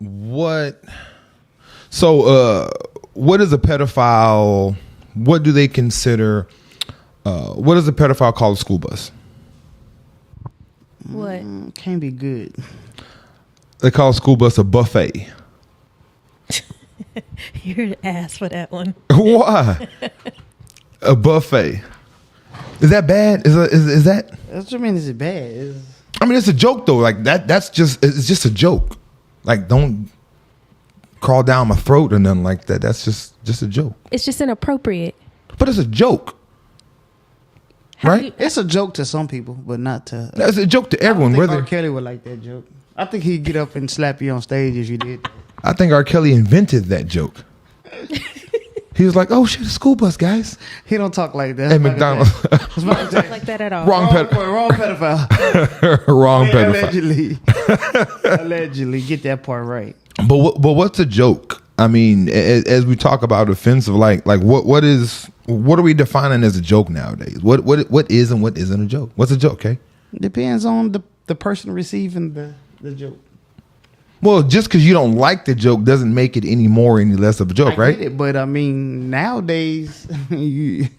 What? So, what is a pedophile? What do they consider? What does a pedophile call a school bus? What? Can't be good. They call a school bus a buffet. You're an ass for that one. Why? A buffet. Is that bad? Is that? That's what I mean. Is it bad? I mean, it's a joke though. Like that's just it's just a joke. Like don't crawl down my throat or nothing like that. That's just a joke. It's just inappropriate. But it's a joke. Right? It's a joke to some people, but not to. It's a joke to everyone. I don't think Whether R. Kelly would like that joke. I think he'd get up and slap you on stage if you did. I think R. Kelly invented that joke. He was like, "Oh shit, a school bus, guys." He don't talk like that. At McDonald's. Don't talk like that at all. Wrong pedophile. Wrong pedophile. Allegedly, get that part right. But what's a joke? I mean, as we talk about offensive, like what are we defining as a joke nowadays? What is and what isn't a joke? What's a joke? Okay, Depends on the person receiving the joke. well, just because you don't like the joke doesn't make it any more any less of a joke, right? Get it, but I mean, nowadays, it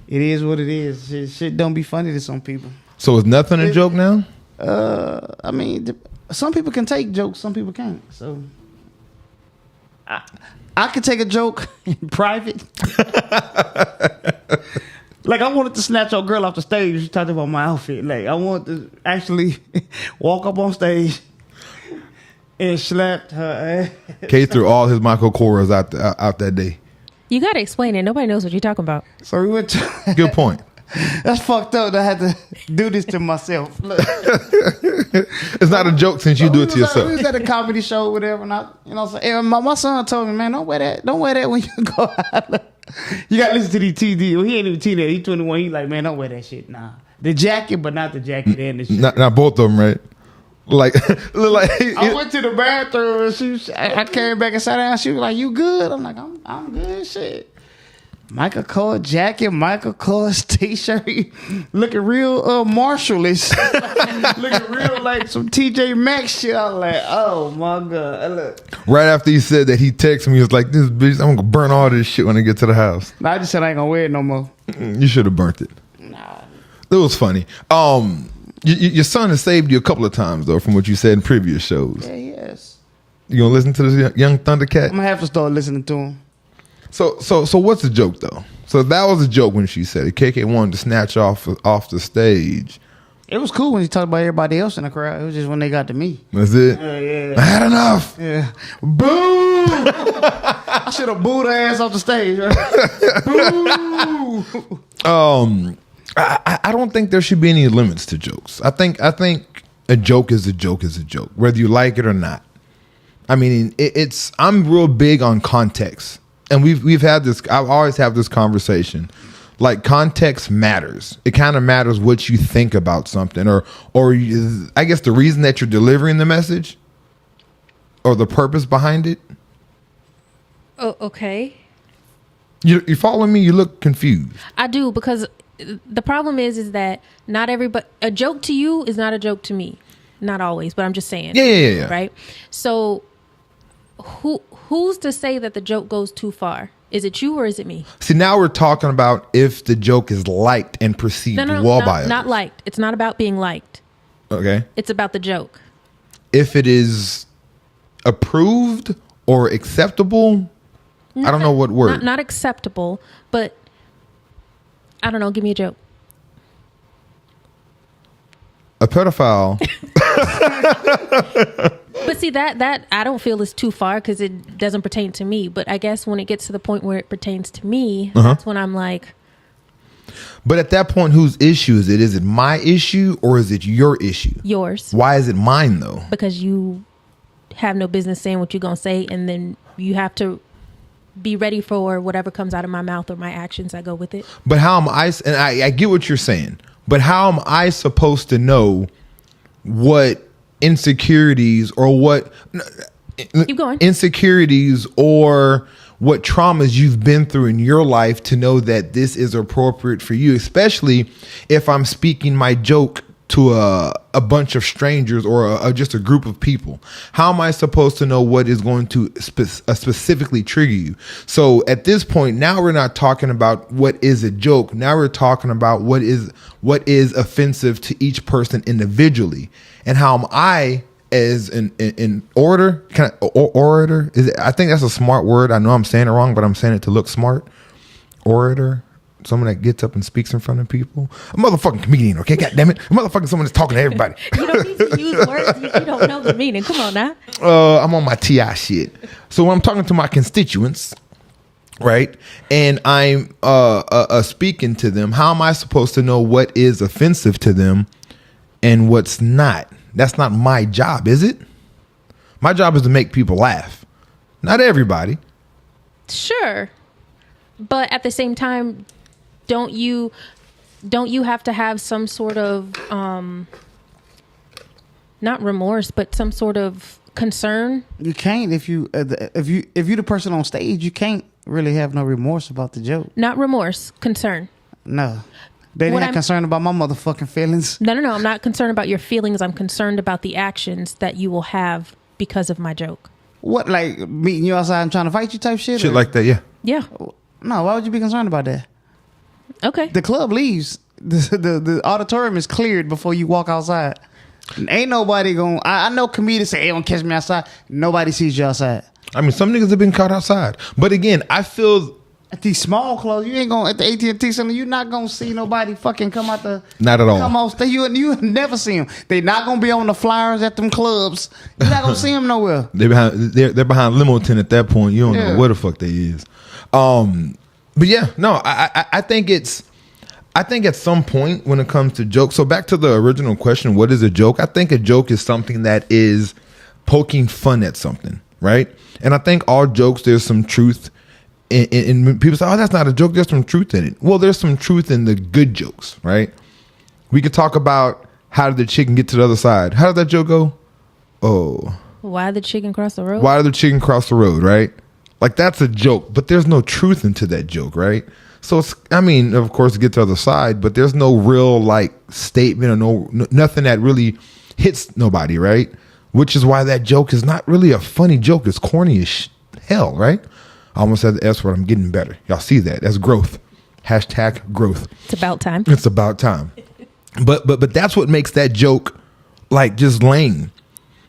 is what it is. Shit don't be funny to some people. So is nothing a joke now? I mean, some people can take jokes, some people can't. So I could take a joke in private. Like I wanted to snatch your girl off the stage. She talked about my outfit. Like I wanted to actually walk up on stage and slapped her ass. K threw all his Michael Koras out that day. You got to explain it. Nobody knows what you're talking about. So we went to. Good point. That's fucked up that I had to do this to myself. Look. It's not a joke since you do it to yourself. We was at a comedy show, whatever, and and my son told me, man, don't wear that when you go out. You gotta listen to these TD. Well, he ain't even teenager. He 21. He like, man, don't wear that shit. Nah, the jacket, but not the jacket and the shit. Not both of them, right? Like, look like I went to the bathroom and I came back and sat down. She was like, "You good?" I'm like, "I'm good." Shit. Michael Kors jacket, Michael Kors t-shirt, looking real Marshall-ish. Looking real like some TJ Maxx shit. I was like, oh my God. Look. Right after he said that, he texted me. He was like, "This bitch, I'm gonna burn all this shit when I get to the house." I just said I ain't gonna wear it no more. You should have burnt it. Nah. It was funny. Your son has saved you a couple of times though, from what you said in previous shows. Yeah, yes. You gonna listen to this young Thundercat? I'm gonna have to start listening to him. So what's the joke though? So that was a joke when she said it. KK wanted to snatch off the stage. It was cool when he talked about everybody else in the crowd. It was just when they got to me. That's it. Yeah. I had enough. Yeah. Boo! I should have booed her ass off the stage. Right? Boo! I don't think there should be any limits to jokes. I think a joke is a joke is a joke, whether you like it or not. I mean, I'm real big on context, and we've had this. I always have this conversation. Like, context matters. It kind of matters what you think about something, or I guess the reason that you're delivering the message, or the purpose behind it. Oh, okay. You following me? You look confused. I do, because the problem is that not everybody, a joke to you is not a joke to me. Not always, but I'm just saying. Yeah. Right? So who's to say that the joke goes too far? Is it you or is it me? See, now we're talking about if the joke is liked and perceived well by others. Not liked. It's not about being liked. Okay. It's about the joke. If it is approved or acceptable, I don't know what word. Not acceptable, but I don't know. Give me a joke. A pedophile. But see, that I don't feel is too far because it doesn't pertain to me. But I guess when it gets to the point where it pertains to me, that's when I'm like. But at that point, whose issue is it? Is it my issue or is it your issue? Yours. Why is it mine though? Because you have no business saying what you're going to say, and then you have to be ready for whatever comes out of my mouth or my actions that go with it. But how am I, and I get what you're saying, but how am I supposed to know what insecurities or what Keep going. insecurities or what traumas you've been through in your life to know that this is appropriate for you, especially if I'm speaking my joke to a bunch of strangers or just a group of people? How am I supposed to know what is going to specifically trigger you? So at this point, now we're not talking about what is a joke. Now we're talking about what is offensive to each person individually, and how am I as an orator? Orator? I think that's a smart word. I know I'm saying it wrong, but I'm saying it to look smart. Orator. Someone that gets up and speaks in front of people. A motherfucking comedian, okay? God damn it. A motherfucking someone that's talking to everybody. You don't need to use words you don't know the meaning. Come on now. I'm on my TI shit. So when I'm talking to my constituents, right, and I'm speaking to them, how am I supposed to know what is offensive to them and what's not? That's not my job, is it? My job is to make people laugh. Not everybody. Sure. But at the same time, don't you have to have some sort of not remorse, but some sort of concern? You can't if you're the person on stage. You can't really have no remorse about the joke. Not remorse, concern. No, they didn't have concern about my motherfucking feelings. No. I'm not concerned about your feelings. I'm concerned about the actions that you will have because of my joke. What, like meeting you outside and trying to fight you type shit? Shit like that, yeah. Yeah. No, why would you be concerned about that? Okay. The club leaves. The auditorium is cleared before you walk outside. Ain't nobody going. I know comedians say, "Hey, don't catch me outside." Nobody sees you outside. I mean, some niggas have been caught outside, but again, I feel at these small clubs, you ain't going at the AT&T Center. You're not gonna see nobody fucking come out the. Not at all. Come on, stay. You never see them. They not gonna be on the flyers at them clubs. You're not gonna see them nowhere. They're behind limo tent at that point. You don't know where the fuck they is. But yeah, no, I think at some point when it comes to jokes, so back to the original question, what is a joke? I think a joke is something that is poking fun at something, right? And I think all jokes, there's some truth in people say, oh, that's not a joke, there's some truth in it. Well, there's some truth in the good jokes, right? We could talk about how did the chicken get to the other side? How did that joke go? Oh. Why did the chicken cross the road? Why did the chicken cross the road, right? Like, that's a joke, but there's no truth into that joke, right? So, I mean, of course, to get to the other side, but there's no real, like, statement or nothing that really hits nobody, right? Which is why that joke is not really a funny joke. It's corny as hell, right? I almost said the S word. I'm getting better. Y'all see that? That's growth. Hashtag growth. It's about time. It's about time. But that's what makes that joke, like, just lame.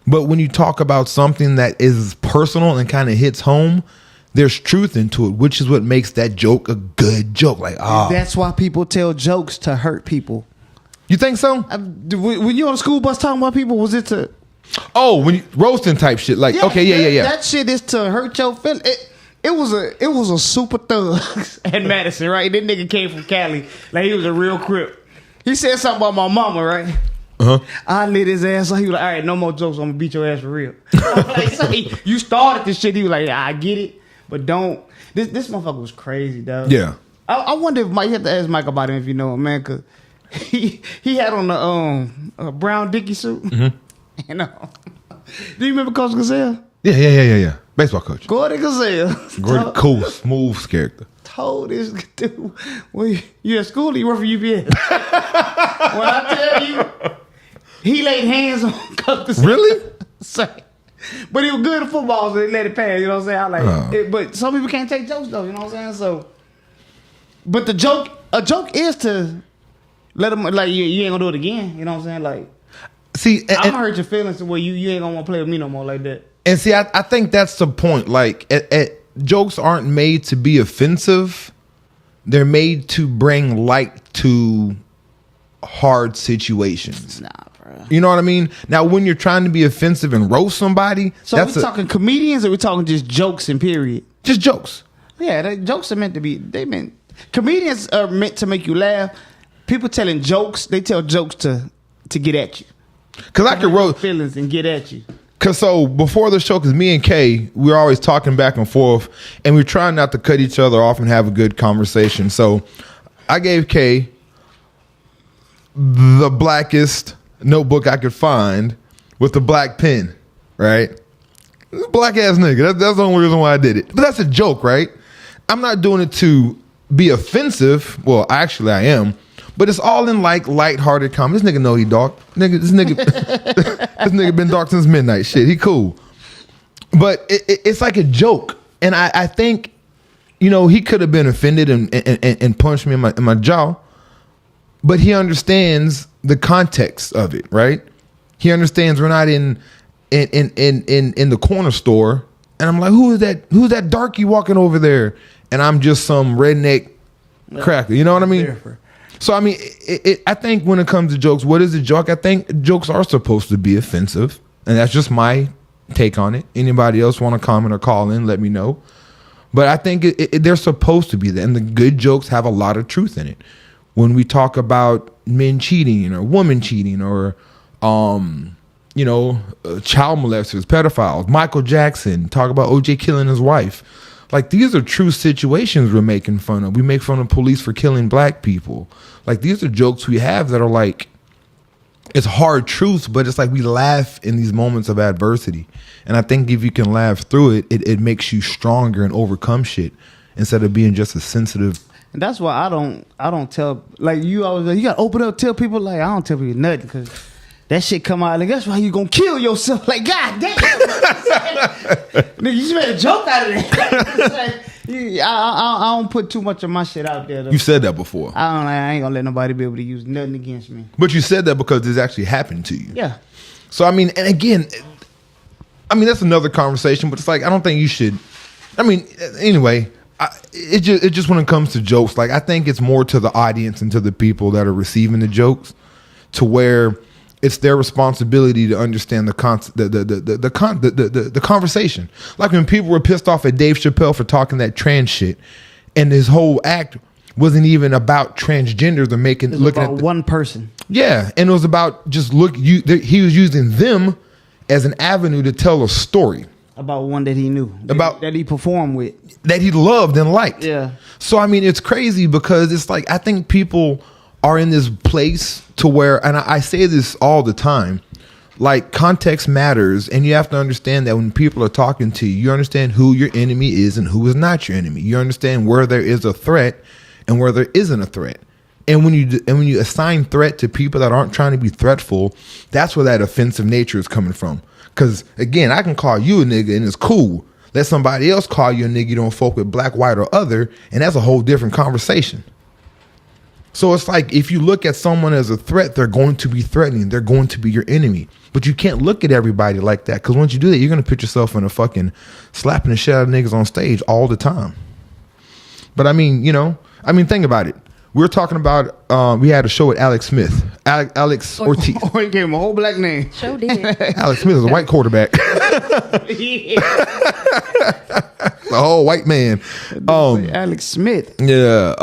But when you talk about something that is personal and kind of hits home, there's truth into it, which is what makes that joke a good joke. Like, that's why people tell jokes to hurt people. You think so? When you on a school bus talking about people, was it to? Oh, when you roasting type shit. Like, yeah, okay, yeah. That shit is to hurt your feelings. It was a super thug at Madison, right? That nigga came from Cali, like he was a real crip. He said something about my mama, right? I lit his ass up. He was like, all right, no more jokes. I'm gonna beat your ass for real. Like, so you started this shit. He was like, I get it, but don't. This motherfucker was crazy, dog. Yeah. I wonder if Mike, you have to ask Mike about him if you know him, man, because he had on the brown Dickie suit. Mm-hmm. You know. Do you remember Coach Gazelle? Yeah. Baseball coach. Gordon Gazelle. Gordon, cool, smooth character. Told this dude, well, you at school or you work for UPS? When I tell you, he laid hands on Coach Gazelle. Really? But he was good at football, so they let it pass. You know what I'm saying? I like it, but some people can't take jokes though. You know what I'm saying? So, but a joke is to let them like you ain't gonna do it again. You know what I'm saying? Like, see, I'm gonna hurt your feelings to where you ain't gonna want to play with me no more like that. And see, I think that's the point. Like, jokes aren't made to be offensive; they're made to bring light to hard situations. Nah, bro. You know what I mean? Now, when you're trying to be offensive and roast somebody, so are we talking comedians or we talking just jokes in period? Just jokes. Yeah, jokes are meant to be. Comedians are meant to make you laugh. People telling jokes, they tell jokes to get at you. Cause I could roast feelings and get at you. Cause so before the show, cause me and Kay, we're always talking back and forth, and we're trying not to cut each other off and have a good conversation. So I gave Kay the blackest notebook I could find with the black pen, right? Black ass nigga. That's the only reason why I did it. But that's a joke, right? I'm not doing it to be offensive. Well, actually I am, But it's all in like lighthearted comedy. This nigga know he dark. This nigga been dark since midnight. Shit, he cool. But it's like a joke. And I think, you know, he could have been offended and punched me in my jaw. But he understands the context of it, right? He understands we're not in the corner store. And I'm like, who's that darky walking over there? And I'm just some redneck cracker. You know what I mean? So, I mean, I think when it comes to jokes, what is a joke? I think jokes are supposed to be offensive. And that's just my take on it. Anybody else want to comment or call in, let me know. But I think they're supposed to be that. And the good jokes have a lot of truth in it. When we talk about men cheating or women cheating or, you know, child molesters, pedophiles, Michael Jackson, talk about OJ killing his wife. Like, these are true situations we're making fun of. We make fun of police for killing black people. Like, these are jokes we have that are like, it's hard truths, but it's like we laugh in these moments of adversity. And I think if you can laugh through it, it makes you stronger and overcome shit instead of being just a sensitive. And that's why I don't tell, like, you always, you got to open up, tell people, like, I don't tell people nothing because that shit come out, like, that's why you gonna kill yourself. Like, God damn. Nigga, you just made a joke out of that. I don't put too much of my shit out there, though. You said that before. I ain't gonna let nobody be able to use nothing against me. But you said that because this actually happened to you. Yeah. So, I mean, and again, I mean, that's another conversation, but it's like, I don't think you should. I mean, anyway, it just when it comes to jokes, like, I think it's more to the audience and to the people that are receiving the jokes, to where it's their responsibility to understand the conversation. Like when people were pissed off at Dave Chappelle for talking that trans shit, and his whole act wasn't even about transgenders or looking at one person. Yeah, and it was about just he was using them as an avenue to tell a story about one that he knew, that he performed with, that he loved and liked. Yeah. So I mean, it's crazy because it's like, I think people are in this place to where, and I say this all the time, like, context matters, and you have to understand that when people are talking to you, you understand who your enemy is and who is not your enemy. You understand where there is a threat and where there isn't a threat. And when you assign threat to people that aren't trying to be threatful, that's where that offensive nature is coming from. Because again, I can call you a nigga and it's cool. Let somebody else call you a nigga you don't fuck with, black, white, or other, and that's a whole different conversation. So it's like, if you look at someone as a threat, they're going to be threatening. They're going to be your enemy. But you can't look at everybody like that, because once you do that, you're going to put yourself in a fucking slapping the shit out of niggas on stage all the time. But I mean, think about it. We were talking about, we had a show with Alex Smith. Alex Ortiz. Oh, he gave him a whole black name. Sure did. Alex Smith is a white quarterback. A whole white man. Alex Smith. Yeah.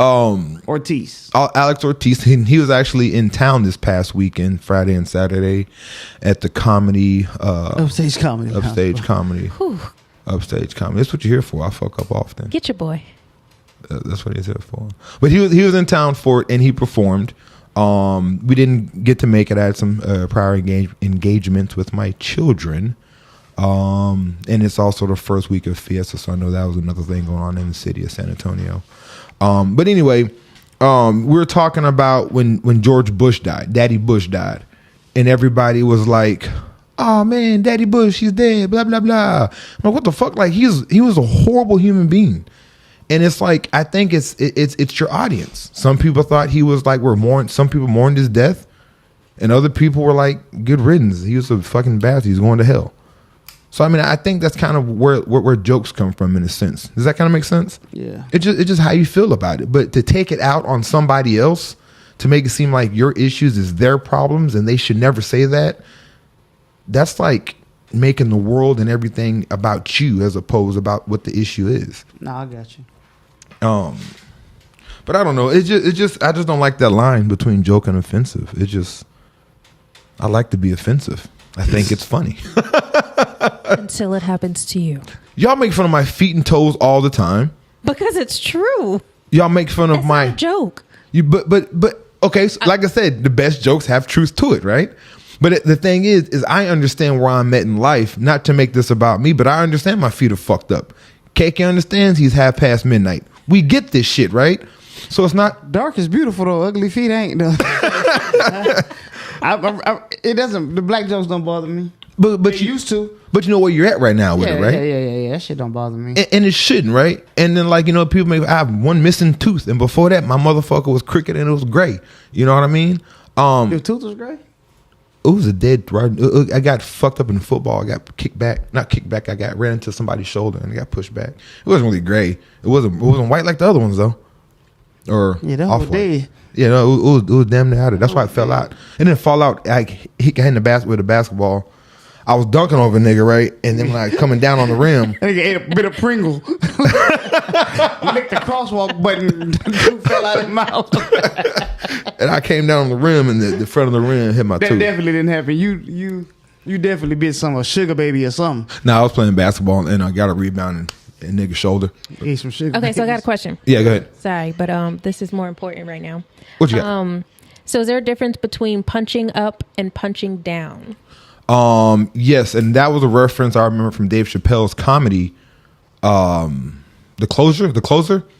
Ortiz. Alex Ortiz. He was actually in town this past weekend, Friday and Saturday, at the comedy. Upstage comedy. Upstage comedy. Whew. Upstage comedy. That's what you're here for. I fuck up often. Get your boy. That's what he's here for. But he was in town for it, and he performed. We didn't get to make it. I had some prior engagements with my children. And it's also the first week of Fiesta, so I know that was another thing going on in the city of San Antonio. But anyway, we were talking about when George Bush died, Daddy Bush died, and everybody was like, "Oh man, Daddy Bush, he's dead." Blah blah blah. I'm like, what the fuck? Like, he was a horrible human being. And it's like, I think it's your audience. Some people thought he was like, some people mourned his death, and other people were like, good riddance. He was a fucking bastard. He's going to hell. So I mean, I think that's kind of where jokes come from, in a sense. Does that kind of make sense? Yeah. It's just how you feel about it. But to take it out on somebody else, to make it seem like your issues is their problems and they should never say that, that's like making the world and everything about you as opposed about what the issue is. No, I got you. But I don't know. I just don't like that line between joke and offensive. I like to be offensive. I think it's funny. Until it happens to you. Y'all make fun of my feet and toes all the time. Because it's true. Y'all make fun of my not a joke. But okay. So like I said, the best jokes have truth to it, right? But the thing is I understand where I'm at in life. Not to make this about me, but I understand my feet are fucked up. KK understands he's half past midnight. We get this shit, right? So it's not. Dark is beautiful though. Ugly feet ain't though. It doesn't. The black jokes don't bother me. But you used to. But you know where you're at right now with it, right? Yeah. That shit don't bother me. And it shouldn't, right? And then like, you know, people I have one missing tooth, and before that, my motherfucker was crooked and it was gray. You know what I mean? Your tooth was gray? It was a dead. I got fucked up in football. I got kicked back. Not kicked back. I got ran into somebody's shoulder and I got pushed back. It wasn't really gray. It wasn't white like the other ones though. Or yeah, that was dead. Yeah, no, it was damn near out of it. That's why it fell out. And then fall out. He got in the basket with a basketball. I was dunking over a nigga, right? And then when I coming down on the rim, nigga ate a bit of Pringle. Licked the crosswalk button. Dude fell out of his mouth. And I came down on the rim, and the front of the rim hit my tooth. That definitely didn't happen. You definitely bit some a sugar baby or something. No, I was playing basketball, and I got a rebound in nigga's shoulder. Ate some sugar. Okay, so I got a question. Yeah, go ahead. Sorry, but this is more important right now. What you got? So is there a difference between punching up and punching down? Yes, and that was a reference I remember from Dave Chappelle's comedy. The closer.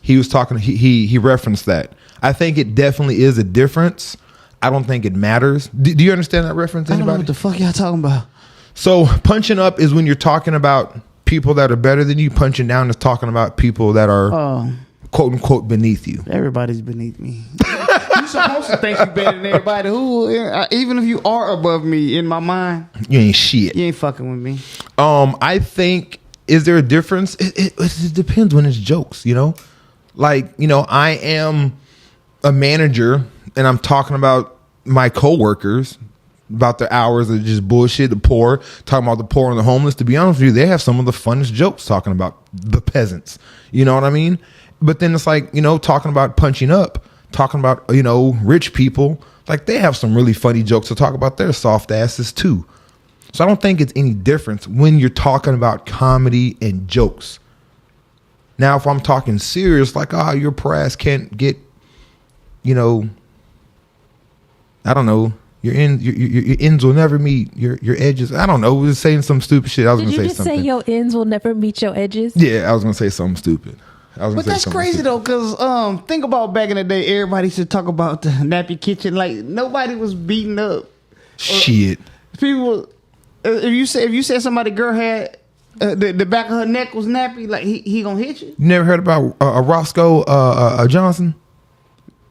He was talking. He referenced that. I think it definitely is a difference. I don't think it matters. Do you understand that reference? Anybody? I don't know what the fuck y'all talking about. So punching up is when you're talking about people that are better than you. Punching down is talking about people that are quote unquote beneath you. Everybody's beneath me. You're supposed to think you're better than everybody. Who, even if you are above me, in my mind, you ain't shit. You ain't fucking with me. I think, is there a difference? It depends when it's jokes, you know? Like, you know, I am a manager and I'm talking about my coworkers, about their hours of just bullshit, the poor, talking about the poor and the homeless. To be honest with you, they have some of the funnest jokes talking about the peasants. You know what I mean? But then it's like, you know, talking about punching up, talking about, you know, rich people, like they have some really funny jokes to talk about their soft asses too. So I don't think it's any difference when you're talking about comedy and jokes. Now, if I'm talking serious, like, your poor ass can't get, you know, I don't know, your ends will never meet your edges. I don't know. We were saying some stupid shit. I was going to say something. Did you just say your ends will never meet your edges? Yeah, I was going to say something stupid. But that's crazy though, because think about back in the day, everybody used to talk about the nappy kitchen. Like nobody was beating up. Shit. People, if you said somebody girl had the back of her neck was nappy, like he gonna hit you. You never heard about Roscoe Johnson?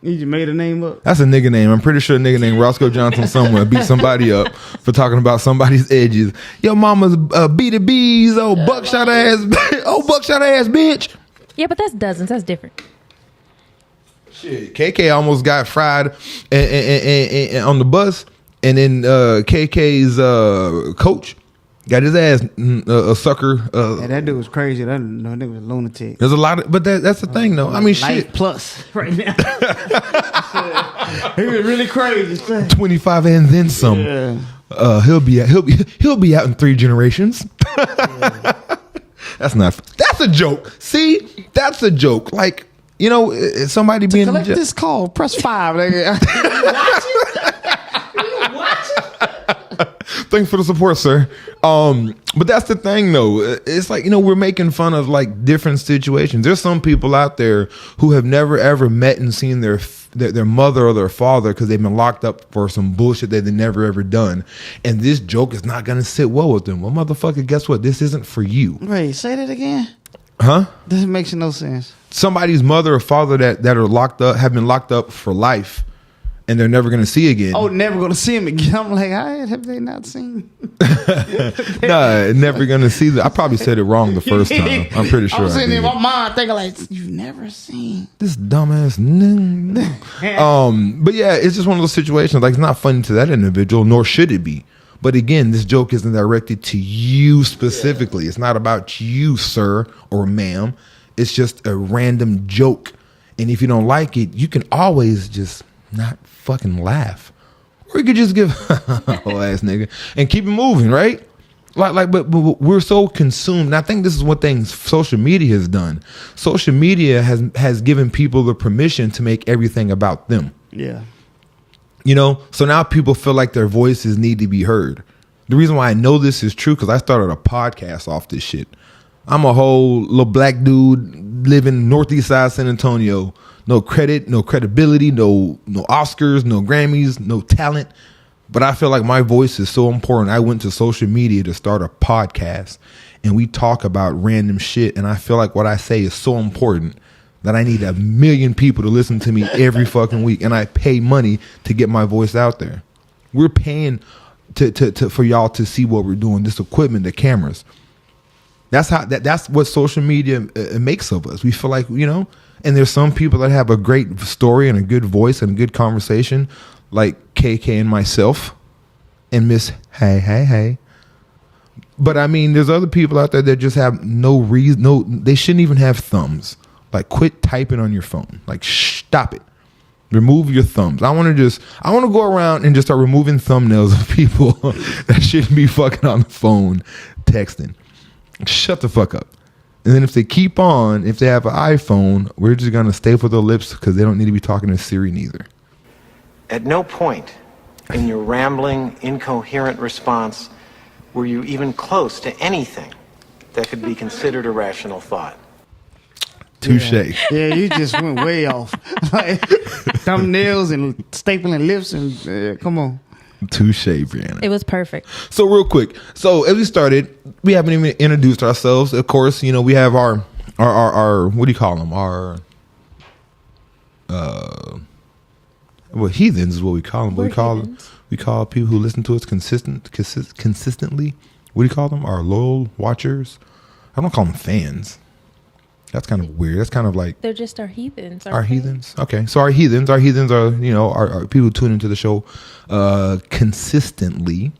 You just made a name up. That's a nigga name. I'm pretty sure a nigga named Roscoe Johnson somewhere beat somebody up for talking about somebody's edges. Your mama's beady bees, buckshot ass bitch. Yeah, but that's dozens. That's different. Shit, KK almost got fried and on the bus, and then KK's coach got his ass a sucker. Yeah, that dude was crazy. That nigga was a lunatic. There's a lot of, but that's the thing though. I mean, Life shit. Plus right now. He was really crazy. 25 and then some. Yeah. He'll be out in 3 generations. Yeah. That's a joke. See, that's a joke. Like, you know, somebody being collect this call. Press 5. Nigga. You watch it? Thanks for the support, sir. But that's the thing, though. It's like, you know, we're making fun of like different situations. There's some people out there who have never ever met and seen their mother or their father because they've been locked up for some bullshit that they never ever done, and this joke is not gonna sit well with them. Well, motherfucker, guess what? This isn't for you. Wait, say that again. Huh? This makes no sense. Somebody's mother or father that are locked up have been locked up for life, and they're never going to see again. Oh, never going to see him again. I'm like, have they not seen? Nah, never going to see them. I probably said it wrong the first time. I'm pretty sure. I'm sitting in my mind thinking like, you've never seen this dumbass. But yeah, it's just one of those situations. Like, it's not funny to that individual, nor should it be. But again, this joke isn't directed to you specifically. Yeah. It's not about you, sir or ma'am. It's just a random joke. And if you don't like it, you can always just not fucking laugh. Or you could just give whole ass nigga and keep it moving, right? But we're so consumed. And I think this is what things social media has done. Social media has given people the permission to make everything about them. Yeah. You know, so now people feel like their voices need to be heard. The reason why I know this is true, because I started a podcast off this shit. I'm a whole little black dude living northeast side San Antonio. No credit, no credibility, no Oscars, no Grammys, no talent. But I feel like my voice is so important. I went to social media to start a podcast, and we talk about random shit. And I feel like what I say is so important that I need 1 million people to listen to me every fucking week. And I pay money to get my voice out there. We're paying for y'all to see what we're doing. This equipment, the cameras. That's what social media makes of us. We feel like, and there's some people that have a great story and a good voice and a good conversation, like KK and myself and Miss Hey. But I mean, there's other people out there that just have no reason. They shouldn't even have thumbs. Like, quit typing on your phone. Like, stop it. Remove your thumbs. I want to go around and just start removing thumbnails of people that shouldn't be fucking on the phone texting. Shut the fuck up. And then if they keep on, if they have an iPhone, we're just going to staple their lips because they don't need to be talking to Siri neither. At no point in your rambling, incoherent response were you even close to anything that could be considered a rational thought. Touche. Yeah, you just went way off. Like, thumbnails and stapling lips and come on. Touche, Brianna. It was perfect. So real quick. So as we started, we haven't even introduced ourselves. Of course, we have our what do you call them? Our heathens is what we call them. We call people who listen to us consistently. What do you call them? Our loyal watchers. I don't call them fans. That's kind of weird. That's kind of like they're just our heathens. Our heathens. Okay, so our heathens are our people who tune into the show consistently.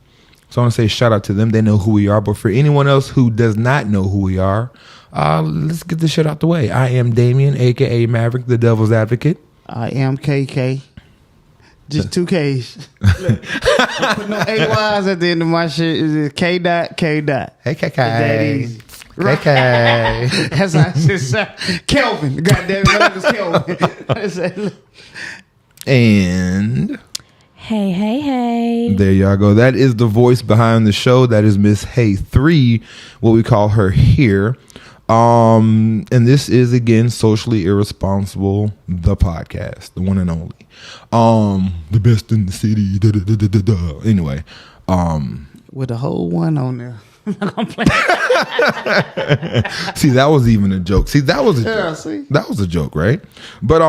So I want to say shout out to them. They know who we are. But for anyone else who does not know who we are, let's get this shit out the way. I am Damien, aka Maverick, the Devil's Advocate. I am KK. Just 2 Ks. Look, don't put no AYs at the end of my shit. It's K dot. Hey KK. That easy. KK. That's how it sounds. Kelvin. Goddamn it, name is Kelvin. And hey. There y'all go. That is the voice behind the show. That is Miss Hey 3, what we call her here. And this is again Socially Irresponsible, the podcast, the one and only. The best in the city. Anyway, with a whole one on there. See, that was even a joke. See, that was a joke. See? That was a joke, right? But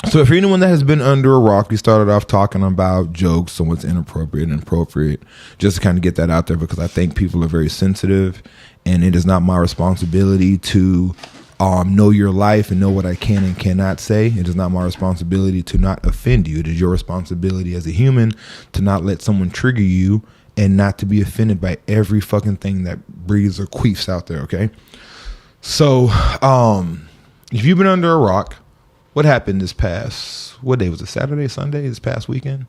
so for anyone that has been under a rock, we started off talking about jokes and what's inappropriate and appropriate, just to kind of get that out there, because I think people are very sensitive, and it is not my responsibility to know your life and know what I can and cannot say. It is not my responsibility to not offend you. It is your responsibility as a human to not let someone trigger you and not to be offended by every fucking thing that breathes or queefs out there, okay? So, if you've been under a rock, what happened this past, what day was it, Saturday, Sunday, this past weekend?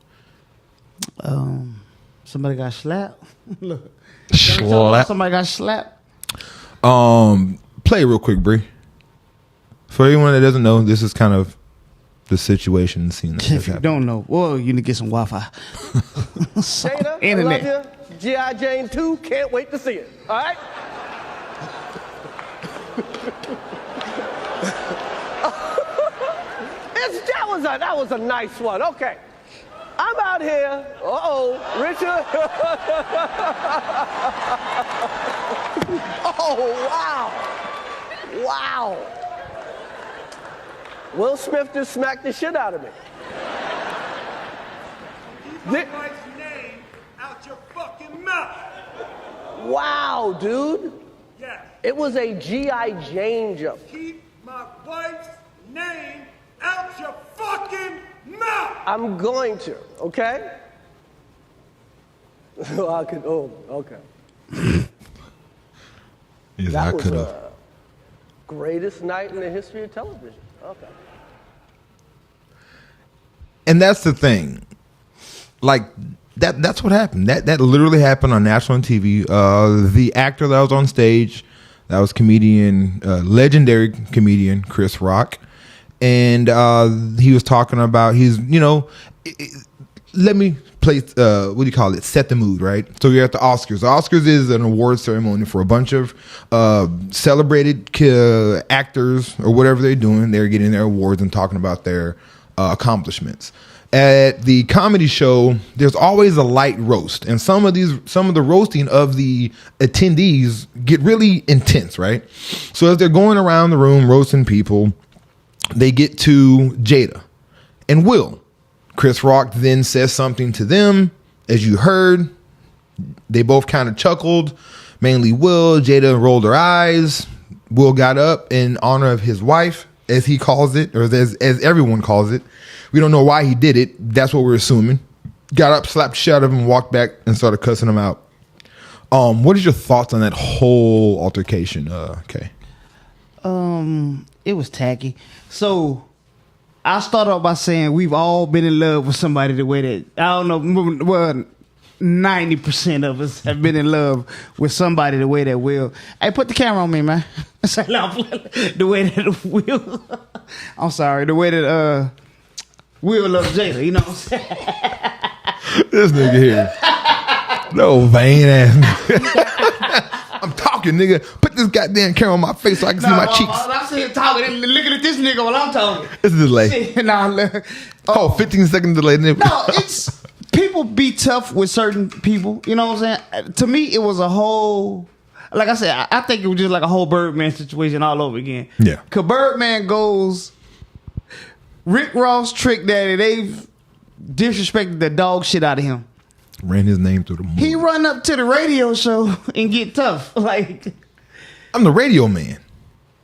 Somebody got slapped. Look. Somebody got slapped. Play real quick, Bree. For anyone that doesn't know, this is kind of the situation and scene that if you don't know, well, you need to get some Wi-Fi. Dana, Internet. I love you. G.I. Jane 2, can't wait to see it. All right? That was a nice one. Okay. I'm out here. Richard. Oh, wow. Wow. Will Smith just smacked the shit out of me. Keep my wife's name out your fucking mouth. Wow, dude. Yes. It was a G.I. Jane jump. Keep my wife's name out your fucking mouth. I'm going to, okay? Okay. Yes, That I was could have. the greatest night in the history of television. Okay. And that's the thing. Like, that's what happened. That literally happened on national TV. The actor that was on stage, that was legendary comedian Chris Rock. And he was talking about let me play, what do you call it? Set the mood, right? So you're at the Oscars. The Oscars is an award ceremony for a bunch of celebrated actors or whatever they're doing. They're getting their awards and talking about their accomplishments. At the comedy show, there's always a light roast, and some of the roasting of the attendees get really intense, right? So as they're going around the room roasting people, they get to Jada and Will. Chris Rock then says something to them. As you heard, they both kind of chuckled, mainly Will. Jada rolled her eyes. Will got up in honor of his wife, as he calls it, or as everyone calls it. We don't know why he did it. That's what we're assuming. Got up, slapped the shit out of him, walked back, and started cussing him out. What is your thoughts on that whole altercation, Kay? It was tacky. So I start off by saying we've all been in love with somebody the way that, I don't know, well, 90% of us have been in love with somebody the way that Will. Hey, put the camera on me, man. The way that Will, I'm sorry, the way that Will loves Jada, you know what I'm saying? This nigga here. No vain ass. I'm talking, nigga. Put this goddamn camera on my face so I can see my cheeks. I'm sitting talking, looking at this nigga while I'm talking. It's a delay. Nah, 15 second delay. No, it's people be tough with certain people. You know what I'm saying? To me, it was a whole. Like I said, I think it was just like a whole Birdman situation all over again. Yeah. Cause Birdman goes. Rick Ross, Trick Daddy, they've disrespected the dog shit out of him. Ran his name through the movie. He run up to the radio show and get tough. Like, I'm the radio man.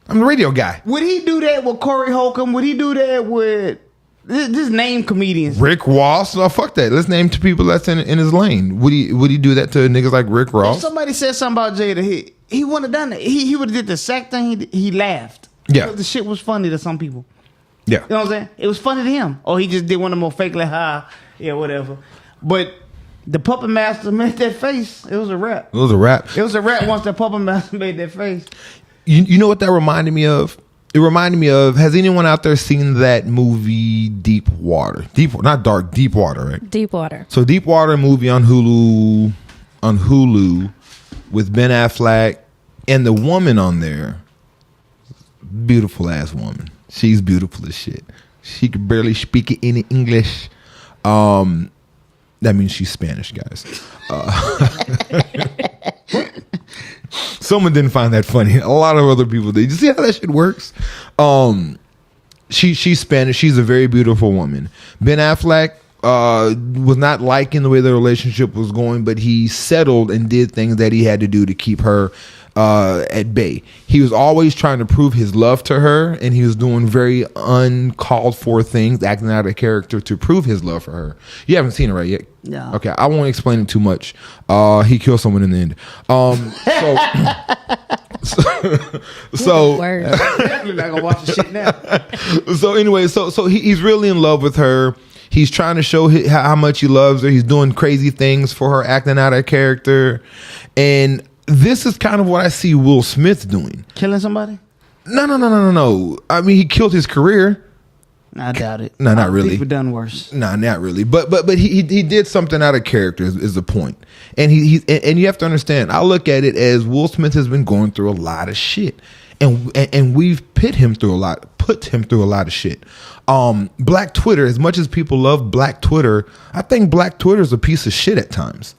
I'm the radio guy. would he do that with Corey Holcomb? Would he do that with this name comedians? Rick Ross? Oh, fuck that. Let's name two people that's in his lane. Would he do that to niggas like Rick If Ross? somebody said something about Jada, he wouldn't have done it. He would have did the exact thing. He laughed. Yeah. Because the shit was funny to some people. Yeah. You know what I'm saying? It was funny to him. Or he just did one of the more fake, like, yeah, whatever. But the Puppet Master made that face. It was a rap. It was a rap. It was a rap once the Puppet Master made that face. You know what that reminded me of? It reminded me of, has anyone out there seen that movie Deep Water? Not Dark, Deep Water, right? Deep Water. So Deep Water movie on Hulu with Ben Affleck and the woman on there, beautiful ass woman. She's beautiful as shit. She could barely speak any English. That means she's Spanish, guys. Someone didn't find that funny. A lot of other people did. You see how that shit works? She's Spanish. She's a very beautiful woman. Ben Affleck was not liking the way the relationship was going, but he settled and did things that he had to do to keep her at bay. He was always trying to prove his love to her, and he was doing very uncalled for things, acting out of character to prove his love for her. You haven't seen it right yet? No. Okay, I won't explain it too much. He killed someone in the end. So Word. Definitely not gonna watch the shit now. so anyway, so he's really in love with her. He's trying to show how much he loves her. He's doing crazy things for her, acting out of character, and this is kind of what I see Will Smith doing. Killing somebody? No. I mean, he killed his career. I doubt it. No, not really. People done worse. No, not really. But he did something out of character is the point. And and you have to understand. I look at it as Will Smith has been going through a lot of shit, and we've put him through a lot of shit. Black Twitter, as much as people love Black Twitter, I think Black Twitter is a piece of shit at times.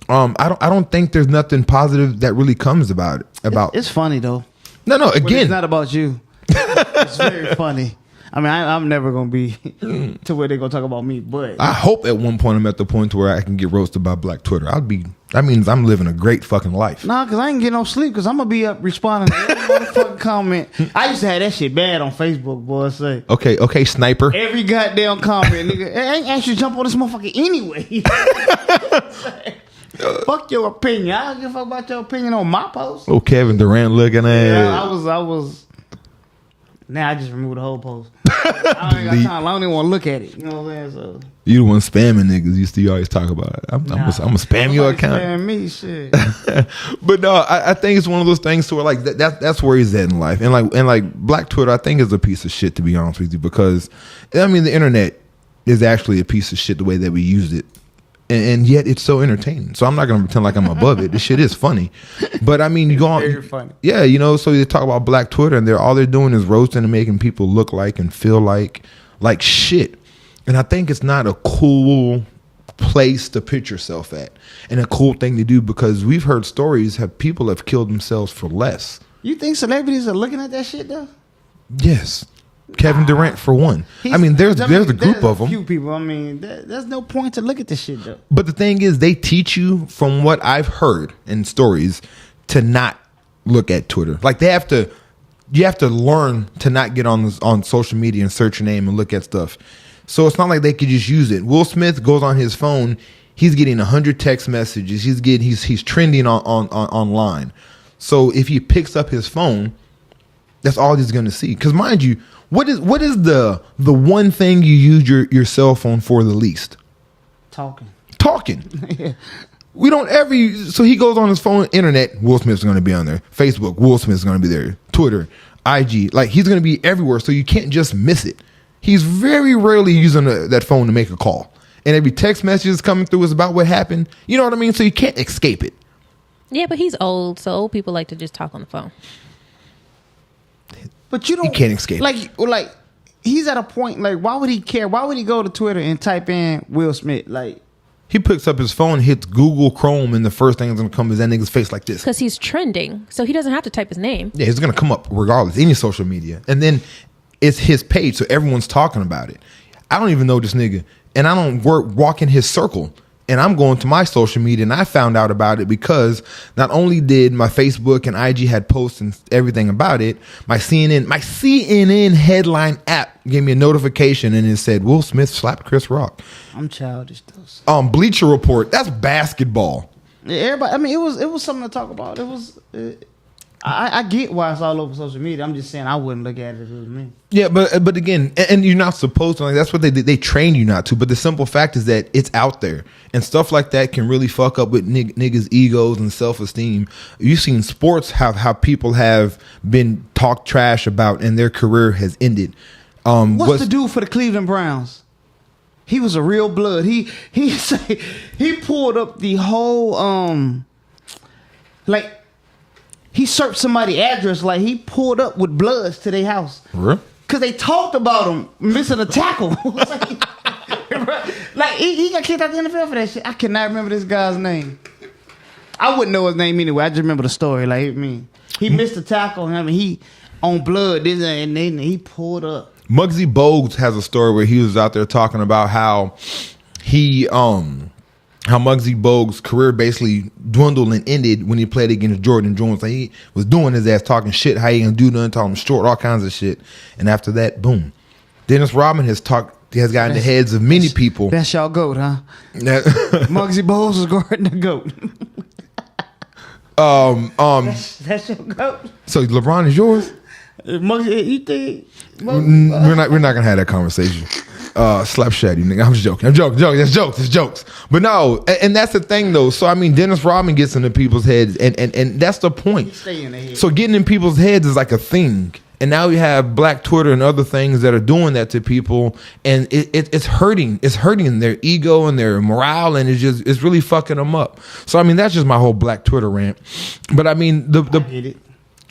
I don't think there's nothing positive that really comes about it. It's funny though. No. When Again, it's not about you. It's very funny. I mean, I'm never gonna be to where they're gonna talk about me, but I hope at one point I'm at the point to where I can get roasted by Black Twitter. That means I'm living a great fucking life. nah, cause I ain't getting no sleep, cause I'm gonna be up responding to every motherfucking comment. I used to have that shit bad on Facebook, boy. Say Okay, sniper. every goddamn comment, nigga. I ain't actually jump on this motherfucker anyway. Fuck your opinion. I don't give a fuck about your opinion on my post. Oh, Kevin Durant looking at. Yeah, I was. Now I just removed the whole post. I ain't got time. I don't even want to look at it. You know what I'm saying? So You the one spamming niggas. You still always talk about it. I'm gonna spam your account. Spam me, shit. But no, I think it's one of those things to where like that's where he's at in life, and like Black Twitter, I think is a piece of shit, to be honest with you, because I mean the internet is actually a piece of shit the way that we used it. And yet it's so entertaining. So I'm not going to pretend like I'm above it. This shit is funny. But I mean, you go on. Very funny. Yeah, you know, so they talk about Black Twitter and all they're doing is roasting and making people look like and feel like shit. And I think it's not a cool place to put yourself at and a cool thing to do, because we've heard stories people have killed themselves for less. You think celebrities are looking at that shit though? Yes. Kevin Durant for one. I mean, there's a group of them. Few people. I mean, there's no point to look at this shit though. But the thing is, they teach you, from what I've heard in stories, to not look at Twitter. Like you have to learn to not get on social media and search your name and look at stuff. So it's not like they could just use it. Will Smith goes on his phone. He's getting 100 text messages. He's trending on online. So if he picks up his phone, that's all he's going to see. Because mind you, what is the one thing you use your cell phone for the least? Talking. Yeah. We don't ever use, so he goes on his phone, internet, Will Smith's going to be on there. Facebook, Will Smith's going to be there. Twitter, IG, like he's going to be everywhere, so you can't just miss it. He's very rarely using that phone to make a call. And every text message is coming through is about what happened. You know what I mean? So you can't escape it. Yeah, but he's old, so old people like to just talk on the phone. But you can't escape it. Like he's at a point, like, why would he care? Why would he go to Twitter and type in Will Smith? Like, he picks up his phone, hits Google Chrome, and the first thing that's going to come is that nigga's face like this. Because he's trending, so he doesn't have to type his name. Yeah, it's going to come up regardless, any social media. And then it's his page, so everyone's talking about it. I don't even know this nigga, and I don't walk in his circle. And I'm going to my social media, and I found out about it because not only did my Facebook and IG had posts and everything about it, my CNN headline app gave me a notification, and it said Will Smith slapped Chris Rock. I'm childish though. Bleacher Report. That's basketball. Yeah, everybody. I mean, it was something to talk about. It was. I get why it's all over social media. I'm just saying I wouldn't look at it if it was me. Yeah, but again, and you're not supposed to. Like, that's what they train you not to. But the simple fact is that it's out there, and stuff like that can really fuck up with niggas' egos and self-esteem. You've seen sports how people have been talked trash about, and their career has ended. What's the dude for the Cleveland Browns? He was a real blood. He pulled up the whole like. He searched somebody's address, like he pulled up with bloods to their house. Really? Because they talked about him missing a tackle. Like he got kicked out the NFL for that shit. I cannot remember this guy's name. I wouldn't know his name anyway. I just remember the story. Like, I mean, he missed a tackle. I mean, he on blood, and then he pulled up. Muggsy Bogues has a story where he was out there talking about how how Muggsy Bogues' career basically dwindled and ended when he played against Jordan Jones. Like, he was doing his ass, talking shit, how he gonna do nothing, talking short, all kinds of shit. And after that, boom. Dennis Rodman has got in the heads of many people. That's y'all goat, huh? Muggsy Bogues was guarding the goat. That's your goat. So LeBron is yours? Muggsy, you think? We're not gonna have that conversation. Slap shady, nigga. I'm just joking. That's jokes. But no, and that's the thing though. So I mean, Dennis Rodman gets into people's heads, and that's the point. Stay in the head. So getting in people's heads is like a thing. And now you have Black Twitter and other things that are doing that to people, and it's hurting. It's hurting their ego and their morale, and it's really fucking them up. So I mean, that's just my whole Black Twitter rant. But I mean, I get it.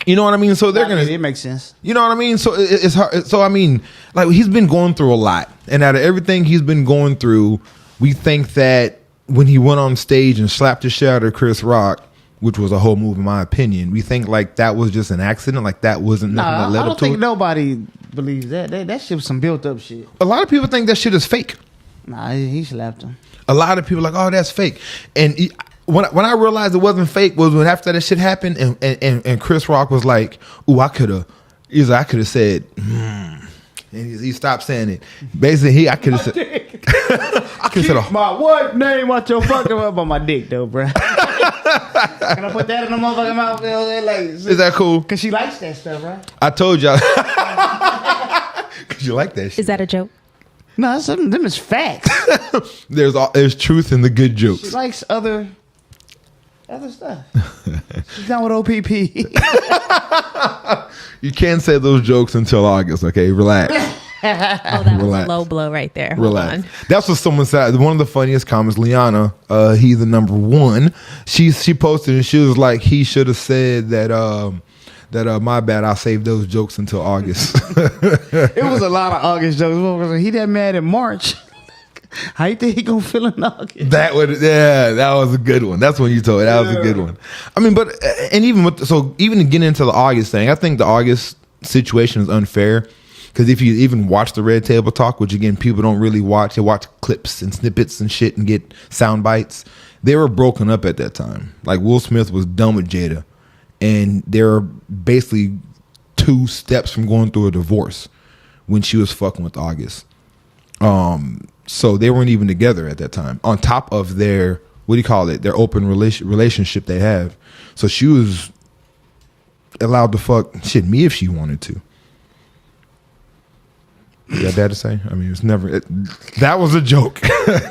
You know what I mean? So they're gonna. It makes sense. You know what I mean? So it's hard. So I mean, like, he's been going through a lot, and out of everything he's been going through, we think that when he went on stage and slapped the shit out of Chris Rock, which was a whole move in my opinion, we think like that was just an accident, like that wasn't nothing that led up to it. I don't think nobody believes that. That shit was some built up shit. A lot of people think that shit is fake. Nah, he slapped him. A lot of people are like, oh, that's fake, and. When I realized it wasn't fake was when after that shit happened and Chris Rock was like, ooh, I could have said, and he stopped saying it. Basically, I could have said, I could have said, my wife name out your fucking mouth on my dick though, bro. Can I put that in the motherfucking mouth? Like, is that cool? Cause she likes that stuff, right? I told y'all, cause you like that shit. Is that a joke? No, them is facts. There's truth in the good jokes. She likes other stuff. She's down with OPP. You can't say those jokes until August, okay? Relax. Oh, that was Relax. a low blow right there. Hold Relax. on. That's what someone said. One of the funniest comments, Liana, he's the number one. She posted and she was like, he should have said that my bad, I'll save those jokes until August. It was a lot of August jokes. He that mad in March. How you think he gonna feel in August? That was a good one. That's when you told me. That was a good one. I mean, but and even even to get into the August thing, I think the August situation is unfair because if you even watch the Red Table Talk, which again people don't really watch, they watch clips and snippets and shit and get sound bites. They were broken up at that time. Like Will Smith was done with Jada, and they were basically 2 steps from going through a divorce when she was fucking with August. So they weren't even together at that time. On top of their, what do you call it? Their open relationship they have. So she was allowed to fuck me if she wanted to. You got that to say? I mean, it was never. That was a joke.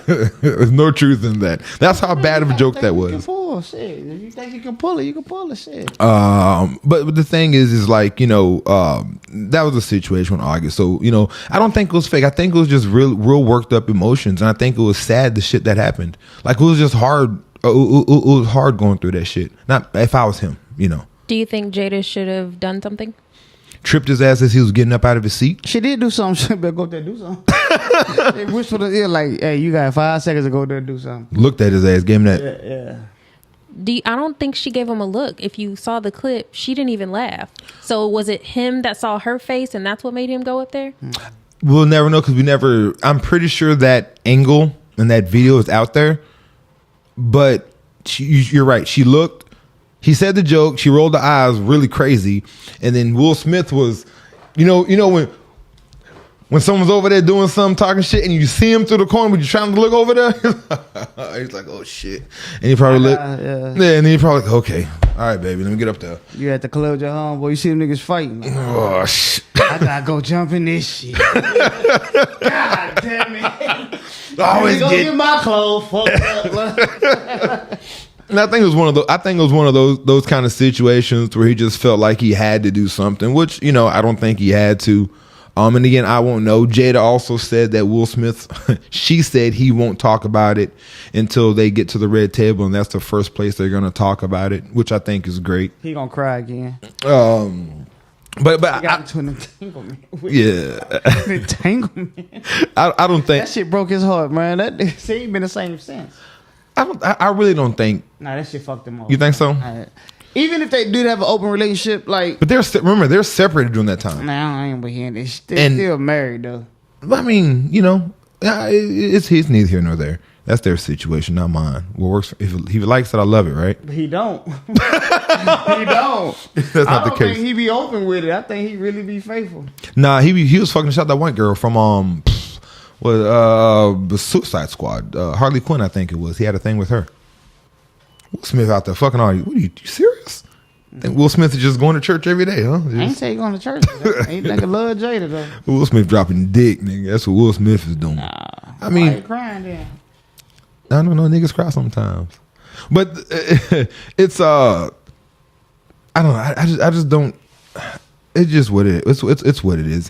There's no truth in that. That's how bad of a joke that was. Shit. If you think you can pull it, you can pull it. Shit. But the thing is like, that was a situation with August. So, I don't think it was fake. I think it was just real worked up emotions. And I think it was sad, the shit that happened. Like, it was just hard. It was hard going through that shit. Not if I was him, Do you think Jada should have done something? Tripped his ass as he was getting up out of his seat. She did do something. She better go there and do something. They whispered in the ear like, hey, you got 5 seconds to go there and do something. Looked at his ass, gave him that. Yeah. I don't think she gave him a look. If you saw the clip, she didn't even laugh. So was it him that saw her face and that's what made him go up there? We'll never know because I'm pretty sure that angle and that video is out there. But you're right. She looked. He said the joke. She rolled the eyes really crazy. And then Will Smith was, when someone's over there doing something, talking shit, and you see him through the corner, but you're trying to look over there, he's like, oh shit. And he probably looked. Yeah, and then he probably like, okay, all right, baby, let me get up there. You at the club, your homeboy, you see them niggas fighting. Like, oh, shit. I gotta go jump in this shit. God damn it. Always get my clothes fucked up. And I think it was one of those kind of situations where he just felt like he had to do something, which, I don't think he had to. And again, I won't know. Jada also said that Will Smith, she said he won't talk about it until they get to the Red Table, and that's the first place they're going to talk about it, which I think is great. He gonna cry again. But I got into an entanglement. Yeah, An entanglement. I don't think that shit broke his heart, man. That he ain't been the same since. I really don't think. Nah, that shit fucked him up. You think so? Even if they did have an open relationship, like, but they're separated during that time. Nah, I ain't hearing this. They're still married though. I mean, it's neither here nor there. That's their situation, not mine. What works if he likes it, I love it, right? But he don't. He don't. That's not the case. I don't think he be open with it. I think he really be faithful. Nah, he was fucking shot that white girl from the Suicide Squad. Harley Quinn, I think it was. He had a thing with her. Will Smith out there fucking all you. What are you serious? Think Will Smith is just going to church every day, huh? I ain't say he going to church. Ain't like a love Jada though. Will Smith dropping dick, nigga. That's what Will Smith is doing. Nah, I mean, why you crying then? I don't know. Niggas cry sometimes, but it's I don't know. I just don't. It's just what it is. It's what it is.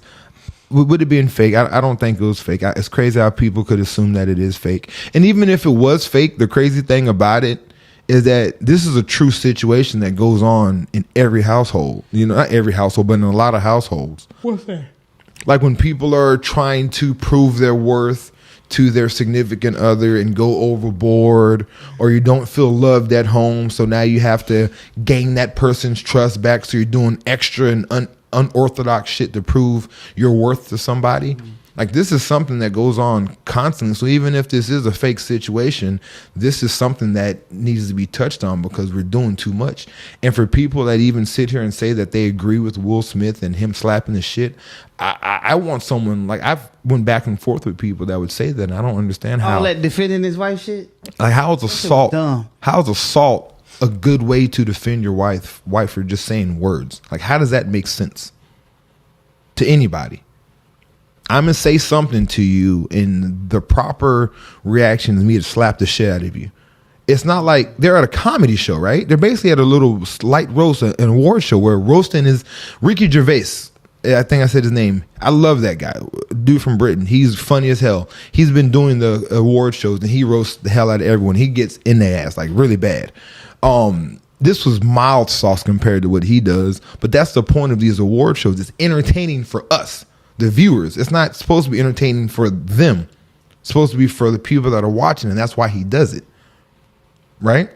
With it being fake, I don't think it was fake. It's crazy how people could assume that it is fake. And even if it was fake, the crazy thing about it is that this is a true situation that goes on in every household. Not every household, but in a lot of households. What's that? Like when people are trying to prove their worth to their significant other and go overboard, or you don't feel loved at home, so now you have to gain that person's trust back, so you're doing extra and unorthodox shit to prove your worth to somebody. Like, this is something that goes on constantly. So even if this is a fake situation, this is something that needs to be touched on because we're doing too much. And for people that even sit here and say that they agree with Will Smith and him slapping the shit, I want someone, like, I've went back and forth with people that would say that, and I don't understand how. All that defending his wife shit? Like, how is assault a good way to defend your wife for just saying words? Like, how does that make sense to anybody? I'm going to say something to you, and the proper reaction is me to slap the shit out of you. It's not like they're at a comedy show, right? They're basically at a little slight roast, an award show where roasting is Ricky Gervais. I think I said his name. I love that guy. Dude from Britain. He's funny as hell. He's been doing the award shows and he roasts the hell out of everyone. He gets in their ass like really bad. This was mild sauce compared to what he does, but that's the point of these award shows. It's entertaining for us, the viewers. It's not supposed to be entertaining for them. It's supposed to be for the people that are watching, and that's why he does it. Right?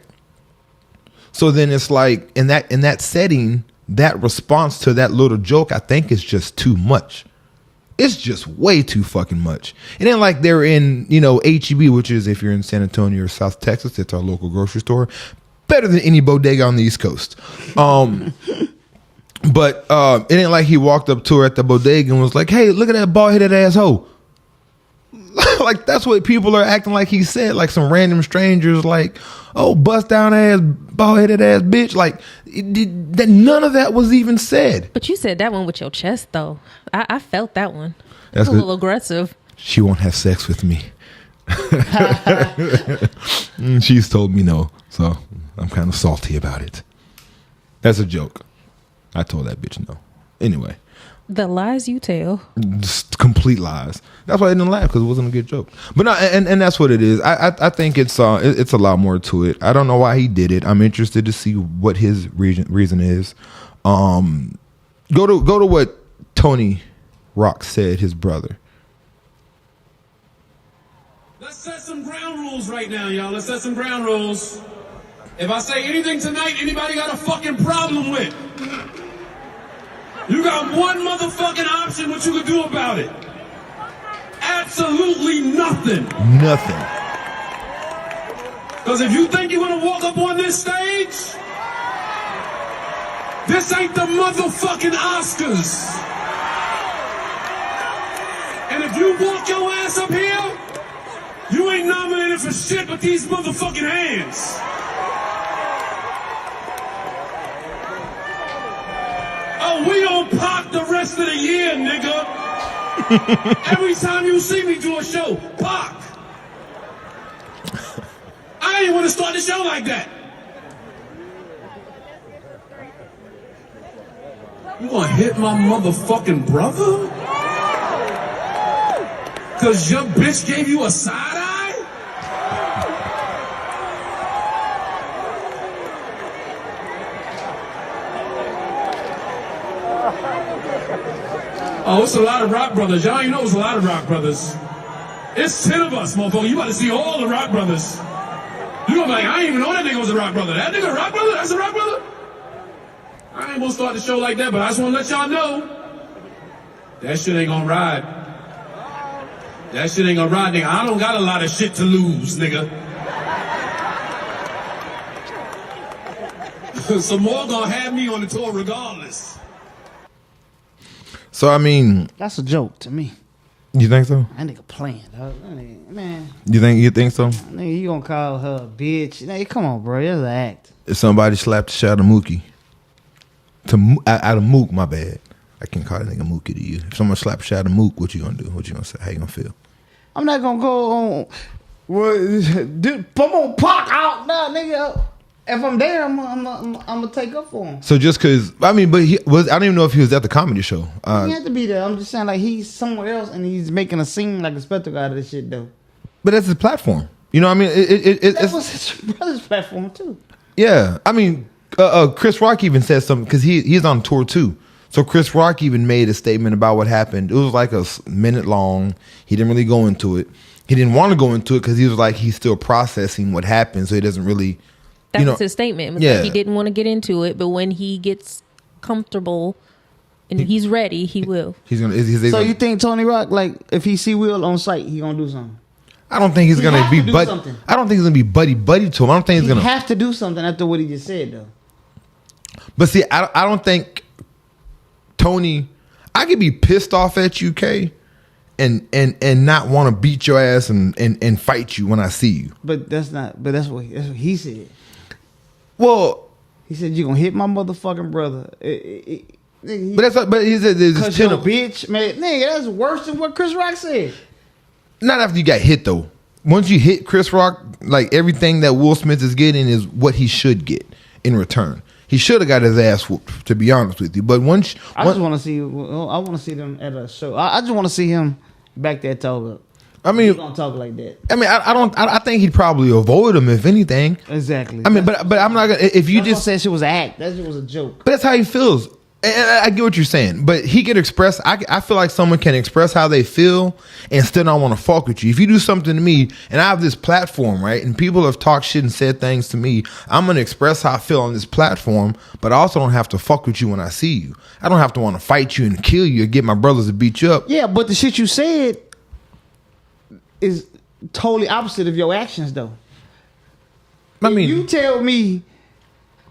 So then it's like in that setting, that response to that little joke, I think is just too much. It's just way too fucking much. It ain't like they're in, HEB, which is, if you're in San Antonio or South Texas, it's our local grocery store. Better than any bodega on the East Coast. But it ain't like he walked up to her at the bodega and was like, hey, look at that bald-headed asshole. Like, that's what people are acting like he said. Like some random strangers like, oh, bust down ass, bald-headed ass bitch. Like, none of that was even said. But you said that one with your chest, though. I felt that one. That's a little aggressive. She won't have sex with me. She's told me no, so I'm kind of salty about it. That's a joke. I told that bitch no. Anyway, the lies you tell, just complete lies. That's why I didn't laugh, because it wasn't a good joke. But no, and that's what it is. I think it's a lot more to it. I don't know why he did it. I'm interested to see what his reason is. Go to what Tony Rock said, his brother. Let's set some ground rules right now, y'all. Let's set some ground rules. If I say anything tonight, anybody got a fucking problem with? You got one motherfucking option what you can do about it. Absolutely nothing. Nothing. Because if you think you're going to walk up on this stage, this ain't the motherfucking Oscars. And if you walk your ass up here, you ain't nominated for shit but these motherfucking hands. Oh, we on Pac the rest of the year, nigga. Every time you see me do a show, Pac. I ain't want to start the show like that. You gonna hit my motherfucking brother? Cause your bitch gave you a side eye? Oh, it's a lot of rock brothers. Y'all ain't know it's a lot of rock brothers. It's 10 of us, motherfucker. You about to see all the rock brothers. You gonna be like, I didn't even know that nigga was a rock brother. That nigga a rock brother? That's a rock brother? I ain't gonna start the show like that, but I just wanna let y'all know that shit ain't gonna ride. That shit ain't gonna ride, nigga. I don't got a lot of shit to lose, nigga. Some more gonna have me on the tour regardless. So, I mean, That's a joke to me. you think so? That nigga playing, dog. That nigga, man. You think so? Nigga, you gonna call her a bitch? Nigga, come on, bro. That's an act. If somebody slapped the shit out of Mookie, out of Mook, my bad. I can't call that nigga Mookie to you. If someone slapped the shit out of Mook, what you gonna do? What you gonna say? How you gonna feel? I'm not gonna go on. Well, dude, I'm gonna Pac out now, nigga. If I'm there, I'm gonna take up for him. So just because, I mean, but I don't even know if he was at the comedy show. He had to be there. I'm just saying, like, he's somewhere else and he's making a scene, like a spectacle out of this shit, though. But that's his platform. You know what I mean? That was his brother's platform, too. Yeah. I mean, Chris Rock even said something, because he's on tour too. So Chris Rock even made a statement about what happened. It was like a minute long. He didn't really go into it. He didn't want to go into it because he was like, he's still processing what happened. So he doesn't really... That was his statement. It was Yeah. like he didn't want to get into it, but when he gets comfortable and he's ready, he will. He's gonna. So you think Tony Rock, like, if he see Will on site, he gonna do something? I don't think he's gonna have be to do buddy. something. I don't think he's gonna be buddy to him. I don't think he's He gonna have to do something after what he just said, though. But see, I don't think Tony. I could be pissed off at you, K, and not want to beat your ass and fight you when I see you. But that's not. But that's what he said. Well, He said, you gonna hit my motherfucking brother. but he said there's Cause you're a bitch, man. Nigga, that's worse than what Chris Rock said. Not after you got hit though. Once you hit Chris Rock, like everything that Will Smith is getting is what he should get in return. He should have got his ass whooped, to be honest with you. But I just want to see. I want to see them at a show. I just want to see him back that talk up. I mean, He gonna talk like that. I mean, I don't. I think he'd probably avoid him if anything. Exactly. I mean, but I'm not gonna. If you just said shit was an act, that shit was a joke. But that's how he feels. And I get what you're saying, but he can express. I feel like someone can express how they feel and still not want to fuck with you. If you do something to me, and I have this platform, right, and people have talked shit and said things to me, I'm gonna express how I feel on this platform. But I also don't have to fuck with you when I see you. I don't have to want to fight you and kill you or get my brothers to beat you up. Yeah, but the shit you said is totally opposite of your actions, though. I mean, you tell me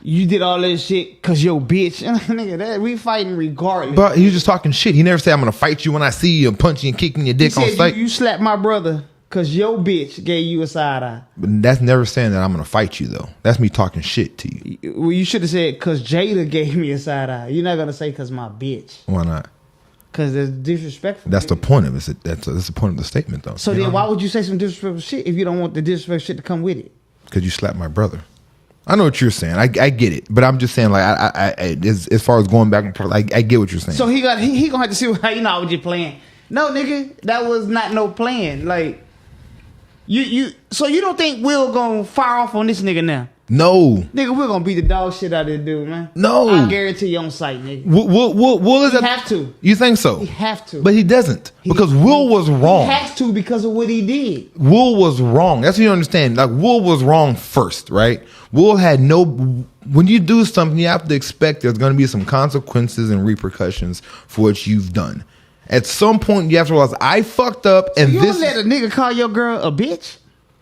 you did all that shit because your bitch, nigga, that we fighting regardless. but he was just talking shit. He never said I'm gonna fight you when I see you and punch you and kicking your dick on sight. You slapped my brother because your bitch gave you a side eye. But that's never saying that I'm gonna fight you though. That's me talking shit to you. Well, you should have said because Jada gave me a side eye. You're not gonna say because my bitch. Why not? Because it's disrespectful. That's the point of it. That's the point of the statement though. So then why would you say some disrespectful shit if you don't want the disrespectful shit to come with it? Because you slapped my brother. I know what you're saying. I get it, but I'm just saying, like, as far as going back and forth, I get what you're saying. So he gonna have to see how I was just playing. No, nigga, that was not no plan. Like, so you don't think Will gonna fire off on this nigga now? No, nigga, we're gonna beat the dog shit out of this dude, man. No, I guarantee you on sight, nigga. Will is he have to. You think so? He have to, but he doesn't because Will was wrong. He has to because of what he did. Will was wrong. That's what you understand. Like Will was wrong first, right? Will had no. When you do something, you have to expect there's going to be some consequences and repercussions for what you've done. At some point, you have to realize I fucked up, and you this. You let a nigga call your girl a bitch?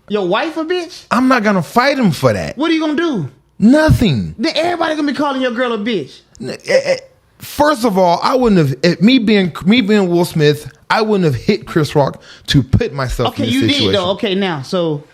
Your wife a bitch? I'm not gonna fight him for that. What are you gonna do? Nothing. Then everybody gonna be calling your girl a bitch. First of all, I wouldn't have me being Will Smith. I wouldn't have hit Chris Rock to put myself in this situation. Okay, you did though. Okay, now so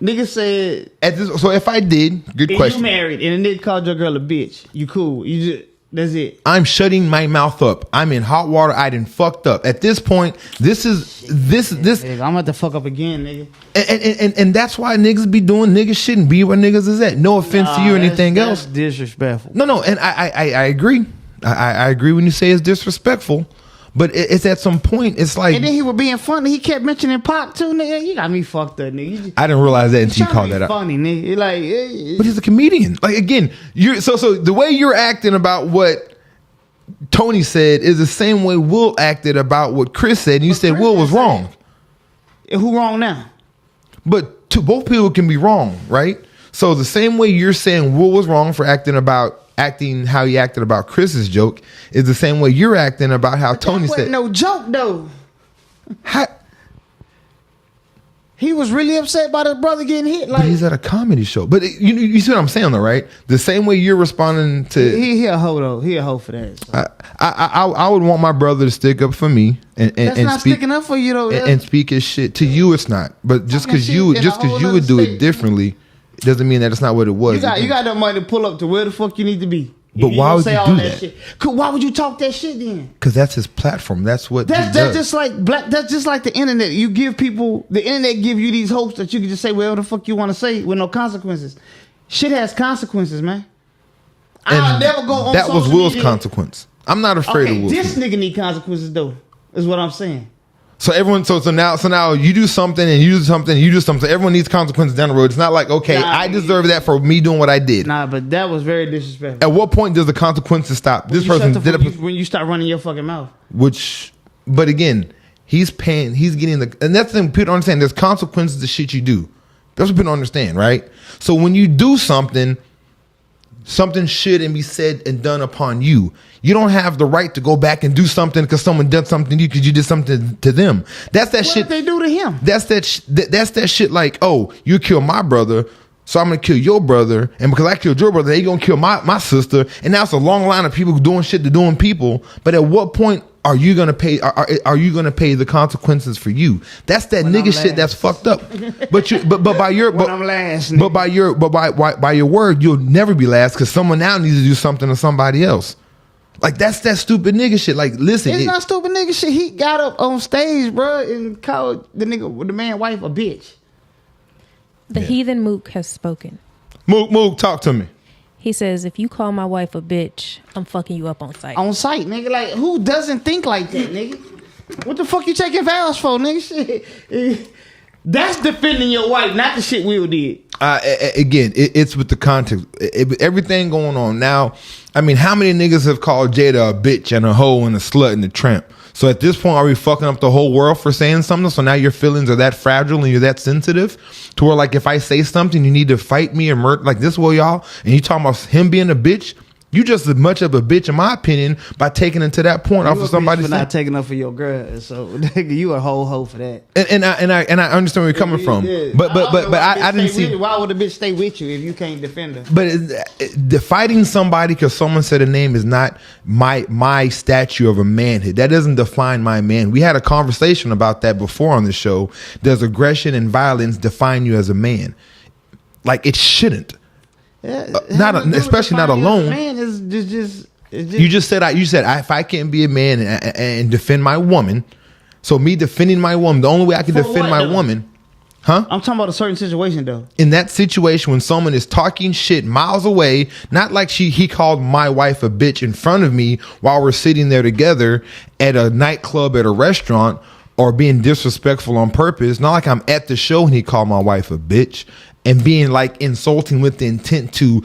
nigga said. So if I did, good question. You married and a nigga called your girl a bitch. You cool? You just. That's it. I'm shutting my mouth up. I'm in hot water. I done fucked up. At this point, this. Nigga, I'm about to fuck up again, nigga. And that's why niggas be doing niggas shit and be where niggas is at. No offense to you or anything else. That's disrespectful. No, and I agree. I agree when you say it's disrespectful. But it's at some point, it's like. And then he was being funny. He kept mentioning Pac too, nigga. You got me fucked up, nigga. I didn't realize that until you called that out. Funny, nigga. Like, but he's a comedian. Like again, so the way you're acting about what Tony said is the same way Will acted about what Chris said. And you said Will was wrong. Who wrong now? But both people can be wrong, right? So the same way you're saying Will was wrong for acting how he acted about Chris's joke is the same way you're acting about how Tony said. No joke though. He was really upset by his brother getting hit. Like, but he's at a comedy show. But you see what I'm saying though, right? The same way you're responding to. He a hoe though. He a hoe for that. So. I would want my brother to stick up for me and that's not speak, sticking up for you though. And speak his shit. To you, it's not. But just because you would do it differently, it doesn't mean that it's not what it was. You got that money to pull up to where the fuck you need to be. But why would you do that? Shit. Why would you talk that shit then? Because that's his platform. That's what that's just like that's just like the internet. You give people the internet give you these hopes that you can just say whatever the fuck you want to say with no consequences. Shit has consequences, man. I'll never go on. That was Will's media. Consequence. I'm not afraid of Will. This nigga need consequences though. Is what I'm saying. So everyone, so now you do something and you do something and you do something. Everyone needs consequences down the road. It's not like I deserve that for me doing what I did. Nah, but that was very disrespectful. At what point does the consequences stop? This person did it when you start running your fucking mouth. But again, he's paying. He's getting and that's the thing people don't understand. There's consequences to shit you do. That's what people don't understand, right? So when you do something shouldn't be said and done upon you. You don't have the right to go back and do something because someone did something to you because you did something to them. That's that shit. What they do to him? That's that shit like, oh, you killed my brother, so I'm going to kill your brother. And because I killed your brother, they going to kill my sister. And now it's a long line of people doing shit to doing people. But at what point are you going to pay? Are you going to pay the consequences for you? That's that nigga shit that's fucked up. But by your by your word, you'll never be last because someone now needs to do something to somebody else. Like that's that stupid nigga shit. Like listen, it's not stupid nigga shit. He got up on stage, bro, and called the man wife a bitch. The heathen Mook has spoken. Mook, talk to me. He says, if you call my wife a bitch, I'm fucking you up on sight. On sight, nigga. Like, who doesn't think like that, nigga? What the fuck you taking vows for, nigga? Shit. That's defending your wife, not the shit Will did. Again, it's with the context. Everything going on now. I mean, how many niggas have called Jada a bitch and a hoe and a slut and a tramp? So at this point, are we fucking up the whole world for saying something? So now your feelings are that fragile and you're that sensitive to where, like, if I say something, you need to fight me or murder, like this way, y'all. And you talking about him being a bitch? You just as much of a bitch, in my opinion, by taking it to that point off of somebody not taking up for your girl. So nigga, you a whole hoe for that. And I understand where you're coming from. Yeah. But I didn't see. Why would a bitch stay with you if you can't defend her? But fighting somebody because someone said a name is not my statue of a manhood. That doesn't define my man. We had a conversation about that before on the show. Does aggression and violence define you as a man? Like, it shouldn't. Yeah, especially not alone. Man, it's just you said if I can't be a man and defend my woman, so me defending my woman, the only way I can defend my woman, huh? I'm talking about a certain situation though. In that situation, when someone is talking shit miles away, not like he called my wife a bitch in front of me while we're sitting there together at a nightclub at a restaurant, or being disrespectful on purpose. Not like I'm at the show and he called my wife a bitch. And being like insulting with the intent to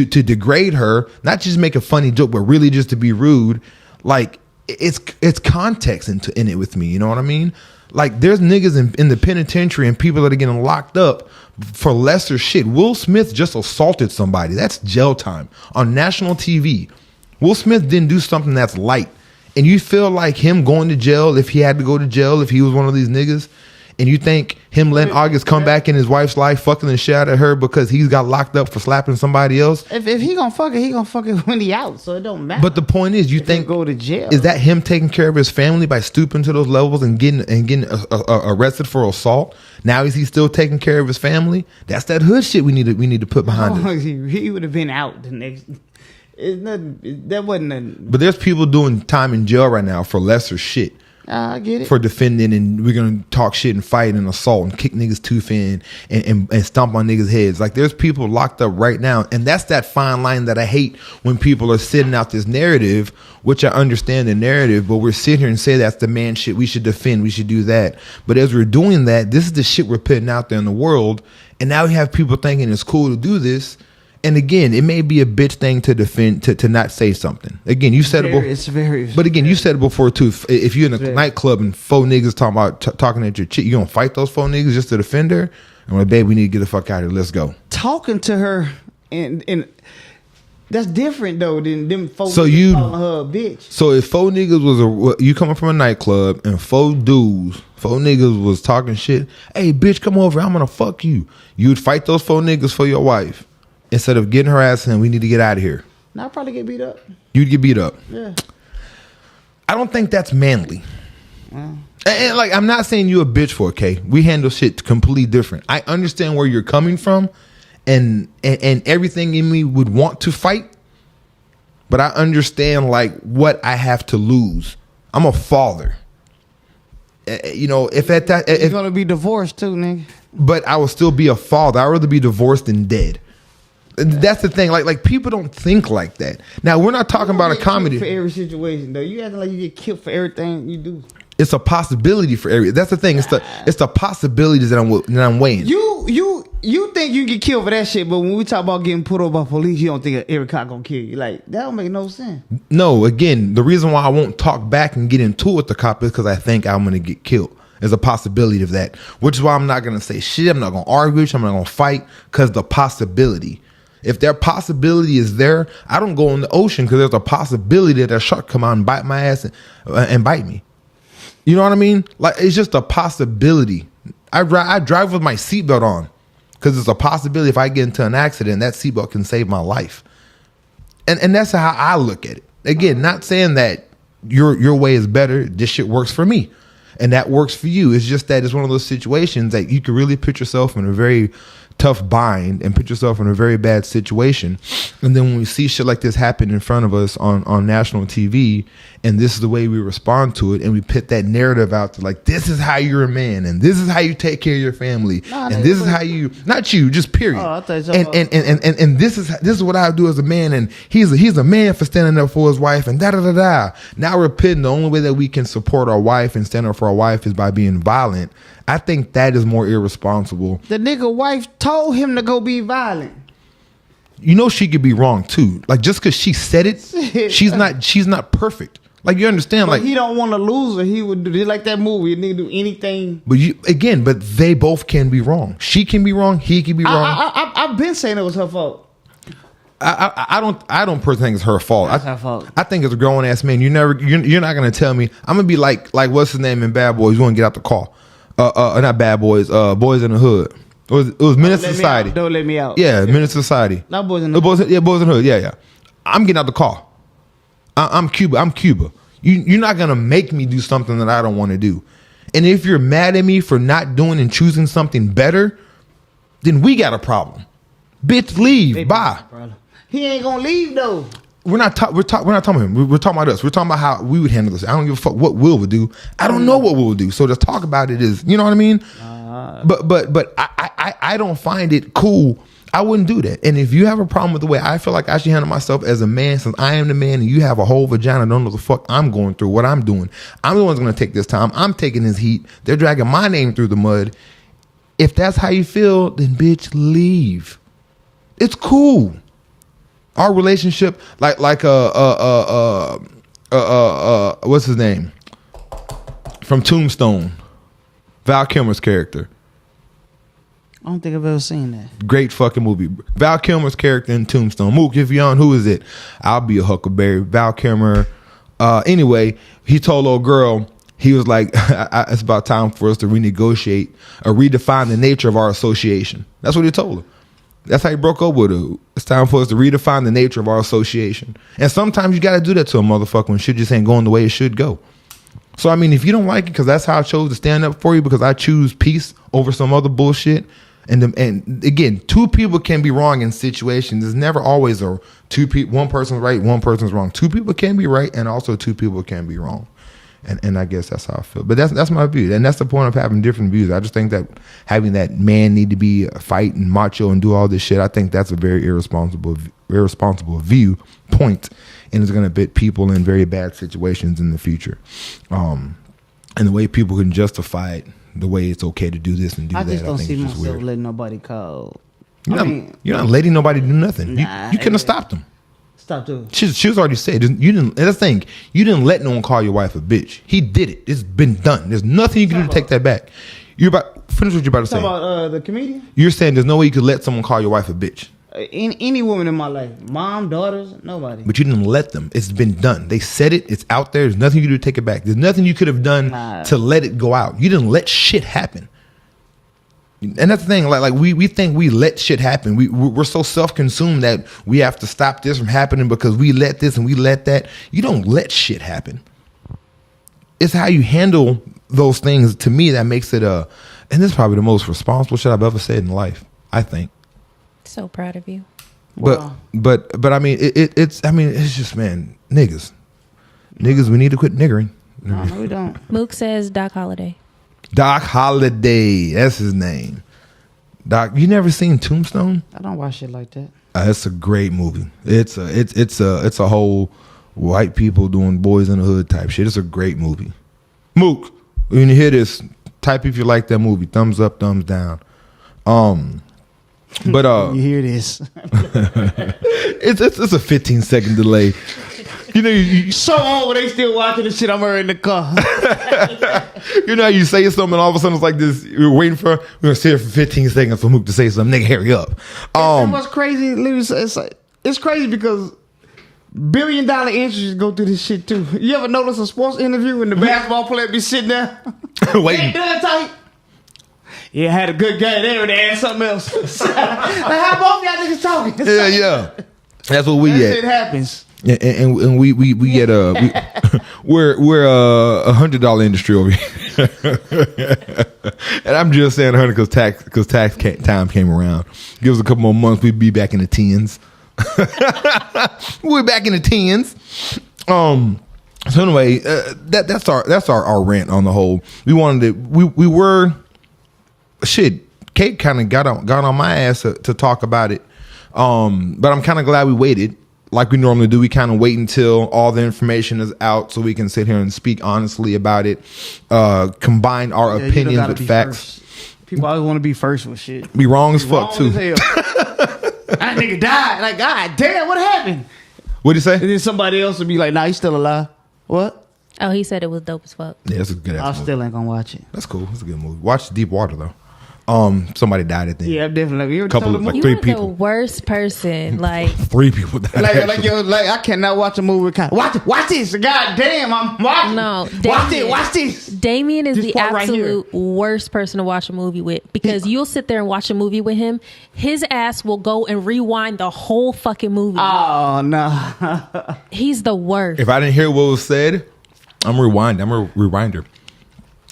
degrade her, not just make a funny joke, but really just to be rude. Like, it's context in it with me. You know what I mean? Like, there's niggas in the penitentiary and people that are getting locked up for lesser shit. Will Smith just assaulted somebody. That's jail time on national TV. Will Smith didn't do something that's light. And you feel like him going to jail, if he had to go to jail, if he was one of these niggas, and you think him letting August come back in his wife's life, fucking the shit out of her because he's got locked up for slapping somebody else? If he gonna fuck it, he gonna fuck it when he out, so it don't matter. But the point is, you think go to jail? Is that him taking care of his family by stooping to those levels and getting arrested for assault? Now is he still taking care of his family? That's that hood shit we need to put behind it. He would have been out the next. It's nothing. That wasn't nothing. But there's people doing time in jail right now for lesser shit. I get it. For defending, and we're gonna talk shit and fight and assault and kick niggas tooth in and stomp on niggas' heads. Like, there's people locked up right now, and that's that fine line that I hate when people are sitting out this narrative, which I understand the narrative, but we're sitting here and say that's the man shit. We should defend. We should do that. But as we're doing that, this is the shit we're putting out there in the world, and now we have people thinking it's cool to do this. And again, it may be a bitch thing to defend, to not say something. Again, you said it before. But again, you said it before too. If you're in a nightclub and four niggas talking at your chick, you gonna fight those four niggas just to defend her? I'm like, babe, we need to get the fuck out of here. Let's go. Talking to her and that's different though than them four so niggas calling her a bitch. So if four niggas you coming from a nightclub and four niggas was talking shit, hey bitch, come over, I'm gonna fuck you. You'd fight those four niggas for your wife. Instead of getting her ass in, we need to get out of here. Now I'll probably get beat up. You'd get beat up. Yeah. I don't think that's manly. And like, I'm not saying you a bitch for it, okay? We handle shit completely different. I understand where you're coming from, and everything in me would want to fight, but I understand like what I have to lose. I'm a father. You know, if at that, you're gonna be divorced too, nigga. But I will still be a father. I'd rather be divorced than dead. That's the thing. Like people don't think like that. Now, we're not talking about a comedy. For every situation, though, you acting like you get killed for everything you do. It's a possibility for every. That's the thing. It's the possibilities that I'm weighing. You think you get killed for that shit, but when we talk about getting put over by police, you don't think every cop gonna kill you. Like, that don't make no sense. No, again, the reason why I won't talk back and get into it with the cop is because I think I'm gonna get killed. There's a possibility of that, which is why I'm not gonna say shit. I'm not gonna argue. I'm not gonna fight because the possibility. If their possibility is there, I don't go in the ocean because there's a possibility that a shark come out and bite my ass and bite me. You know what I mean? Like, it's just a possibility. I drive with my seatbelt on because it's a possibility if I get into an accident, that seatbelt can save my life. And that's how I look at it. Again, not saying that your way is better. This shit works for me. And that works for you. It's just that it's one of those situations that you can really put yourself in a very tough bind and put yourself in a very bad situation. And then when we see shit like this happen in front of us on national TV, and this is the way we respond to it, and we put that narrative out there, like, this is how you're a man, and this is how you take care of your family, and this is how you, not you, just period. Oh, I thought you and this is what I do as a man, and he's a man for standing up for his wife, and da da da da. Now we're pitting the only way that we can support our wife and stand up for our wife is by being violent. I think that is more irresponsible. The nigga wife told him to go be violent. You know she could be wrong too. Like, just because she said it, she's not perfect. Like, you understand? But Like, he don't want to lose her. He would do like that movie. He do anything. But they both can be wrong. She can be wrong. He can be wrong. I've been saying it was her fault. I don't personally think it's her fault. That's her fault. I think it's a grown ass man. You're not gonna tell me. I'm gonna be like what's his name in Bad Boys? You want to get out the car? Not Bad Boys. Boys in the Hood. It was Menace to Society. Don't let me out. Yeah, Menace to Society. Not Boys in the Hood. Boys in the Hood. Yeah. I'm getting out the car. I'm Cuba. You're not gonna make me do something that I don't want to do. And if you're mad at me for not doing and choosing something better, then we got a problem. Bitch, leave. Bye. He ain't gonna leave though. We're not talking about him. We're talking about us. We're talking about how we would handle this. I don't give a fuck what Will would do. I don't know what Will would do. So to talk about it is, you know what I mean? But I don't find it cool. I wouldn't do that. And if you have a problem with the way I feel like I should handle myself as a man, since I am the man and you have a whole vagina, don't know the fuck I'm going through, what I'm doing. I'm the one that's going to take this time. I'm taking this heat. They're dragging my name through the mud. If that's how you feel, then bitch, leave. It's cool. Our relationship, like what's his name from Tombstone, Val Kilmer's character. I don't think I've ever seen that. Great fucking movie. Val Kilmer's character in Tombstone. Mook, if you're on, who is it? I'll be a Huckleberry. Val Kilmer. Anyway, he told old girl, he was like, it's about time for us to renegotiate or redefine the nature of our association. That's what he told her. That's how he broke up with her. It's time for us to redefine the nature of our association. And sometimes you got to do that to a motherfucker when shit just ain't going the way it should go. So, I mean, if you don't like it because that's how I chose to stand up for you, because I choose peace over some other bullshit. And again, two people can be wrong in situations. There's never always one person's right, one person's wrong. Two people can be right, and also two people can be wrong. And I guess that's how I feel. But that's my view. And that's the point of having different views. I just think that having that man need to be a fight and macho and do all this shit, I think that's a very irresponsible viewpoint, and it's going to put people in very bad situations in the future. And the way people can justify it, the way it's okay to do this and do that, I just don't see it's just myself weird. letting nobody call. You're not letting nobody do nothing. Nah, you couldn't have stopped them. Stop doing. She was already said you didn't. That's the thing. You didn't let no one call your wife a bitch. He did it. It's been done. There's nothing you can do to take that back. Finish what you're about to say. Talking about the comedian. You're saying there's no way you could let someone call your wife a bitch. Any woman in my life, mom, daughters, nobody. But you didn't let them. It's been done. They said it. It's out there. There's nothing you can do to take it back. There's nothing you could have done to let it go out. You didn't let shit happen. And that's the thing. Like we think we let shit happen. We're so self-consumed that we have to stop this from happening because we let this and we let that. You don't let shit happen. It's how you handle those things, to me, that makes it and this is probably the most responsible shit I've ever said in life, I think. So proud of you. But Wow. but I mean it's just, man, niggas, we need to quit niggering. No, we don't. Mook says Doc Holliday. Doc Holliday, that's his name. Doc, you never seen Tombstone? I don't watch shit like that. It's a great movie. It's a whole white people doing Boys in the Hood type shit. It's a great movie. Mook, when you hear this, type if you like that movie. Thumbs up, thumbs down. But You hear this? it's a 15-second delay. You know, you So old, they still watching this shit. I'm already in the car. you know how you say something and all of a sudden it's like this. We're waiting for. We're gonna sit here for 15 seconds for Mook to say something. Nigga, hurry up. And what's crazy? It's crazy because $1 billion industries go through this shit too. You ever notice a sports interview when the basketball player be sitting there waiting. done tight? Yeah, had a good game there and they had something else. Like how both y'all niggas talking? Yeah. That's what we That at. shit happens. And we get we're $100 industry over here. And I'm just saying 100 because tax time came around. Give us a couple more months, we'd be back in the tens. We're back in the tens. So anyway, that's our rant on the whole. We wanted to, we were shit. Kate kind of got on my ass to talk about it. But I'm kind of glad we waited. Like we normally do, we kind of wait until all the information is out so we can sit here and speak honestly about it, combine our opinions with facts. First. People always want to be first with shit. Be wrong as fuck, too. That nigga died. Like, God damn, what happened? What'd you say? And then somebody else would be like, nah, he's still alive. What? Oh, he said it was dope as fuck. Yeah, it's a good ass movie. Still ain't gonna watch it. That's cool. It's a good movie. Watch Deep Water, though. Somebody died at the end. Yeah, definitely. You couple of, like, You 3 are people. the worst person. Like 3 people died. Like I cannot watch a movie with watch this. God damn, I'm watching. No, watch this. Damien is This the part right absolute worst person to watch a movie with because you'll sit there and watch a movie with him. His ass will go and rewind the whole fucking movie. Oh no. He's the worst. If I didn't hear what was said, I'm a rewinder.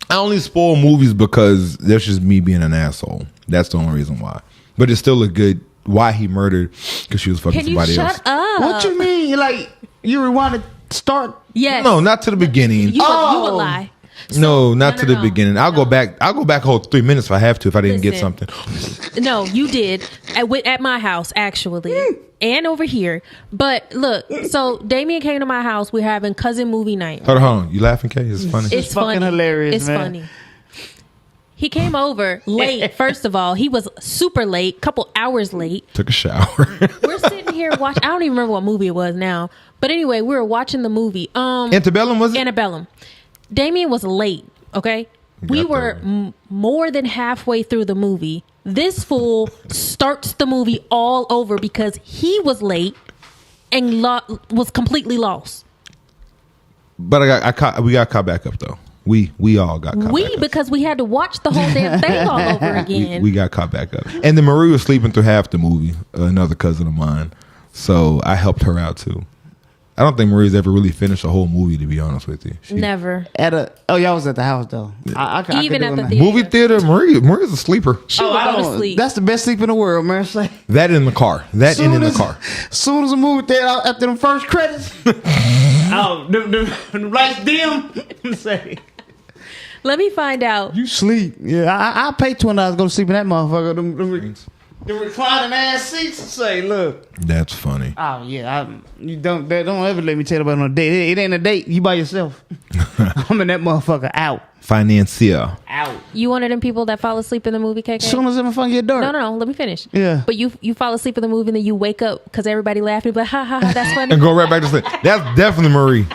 I only spoil movies because that's just me being an asshole. That's the only reason why. But it's still a good why he murdered because she was fucking Can you somebody else. shut up? What you mean? Like you rewind to start? Yes. No, not to the beginning. You would lie. No, not to the no. beginning. I'll go back a whole 3 minutes if I have to if I didn't get Listen. something. No, you did at my house actually, and over here. But look, so Damien came to my house. We're having cousin movie night. Hold on, you laughing, Kay? It's funny. It's fucking funny. hilarious, It's man. funny. He came over late. First of all, he was super late, couple hours late. Took a shower. We're sitting here watching. I don't even remember what movie it was now, but anyway, we were watching the movie. Antebellum, was it? Antebellum. Damien was late. Okay, we Got were there. more than halfway through the movie. This fool starts the movie all over because he was late and was completely lost. But we got caught back up though. We all got caught back up. Because we had to watch the whole damn thing all over again. We got caught back up. And then Marie was sleeping through half the movie, another cousin of mine. So I helped her out too. I don't think Marie's ever really finished a whole movie, to be honest with you. Never. Y'all was at the house though. I Even could at do the that. theater. Movie theater, Marie's a sleeper. She would go to sleep. That's the best sleep in the world, man. It's like, That in the car. That in the car. Soon as I moved there, after the first credits, the lights dim. Say, Let me find out. you sleep. Yeah, I'll pay $20 to go to sleep in that motherfucker. The reclining ass seats. Say, look. That's funny. Oh yeah, you don't ever let me tell about on a date. It ain't a date. You by yourself. I'm in that motherfucker out. Financier. Out. You one of them people that fall asleep in the movie, KK? As soon as the motherfucker get dark. No. Let me finish. Yeah. But you fall asleep in the movie and then you wake up because everybody laughing. But ha ha ha, that's funny. And go right back to sleep. That's definitely Marie.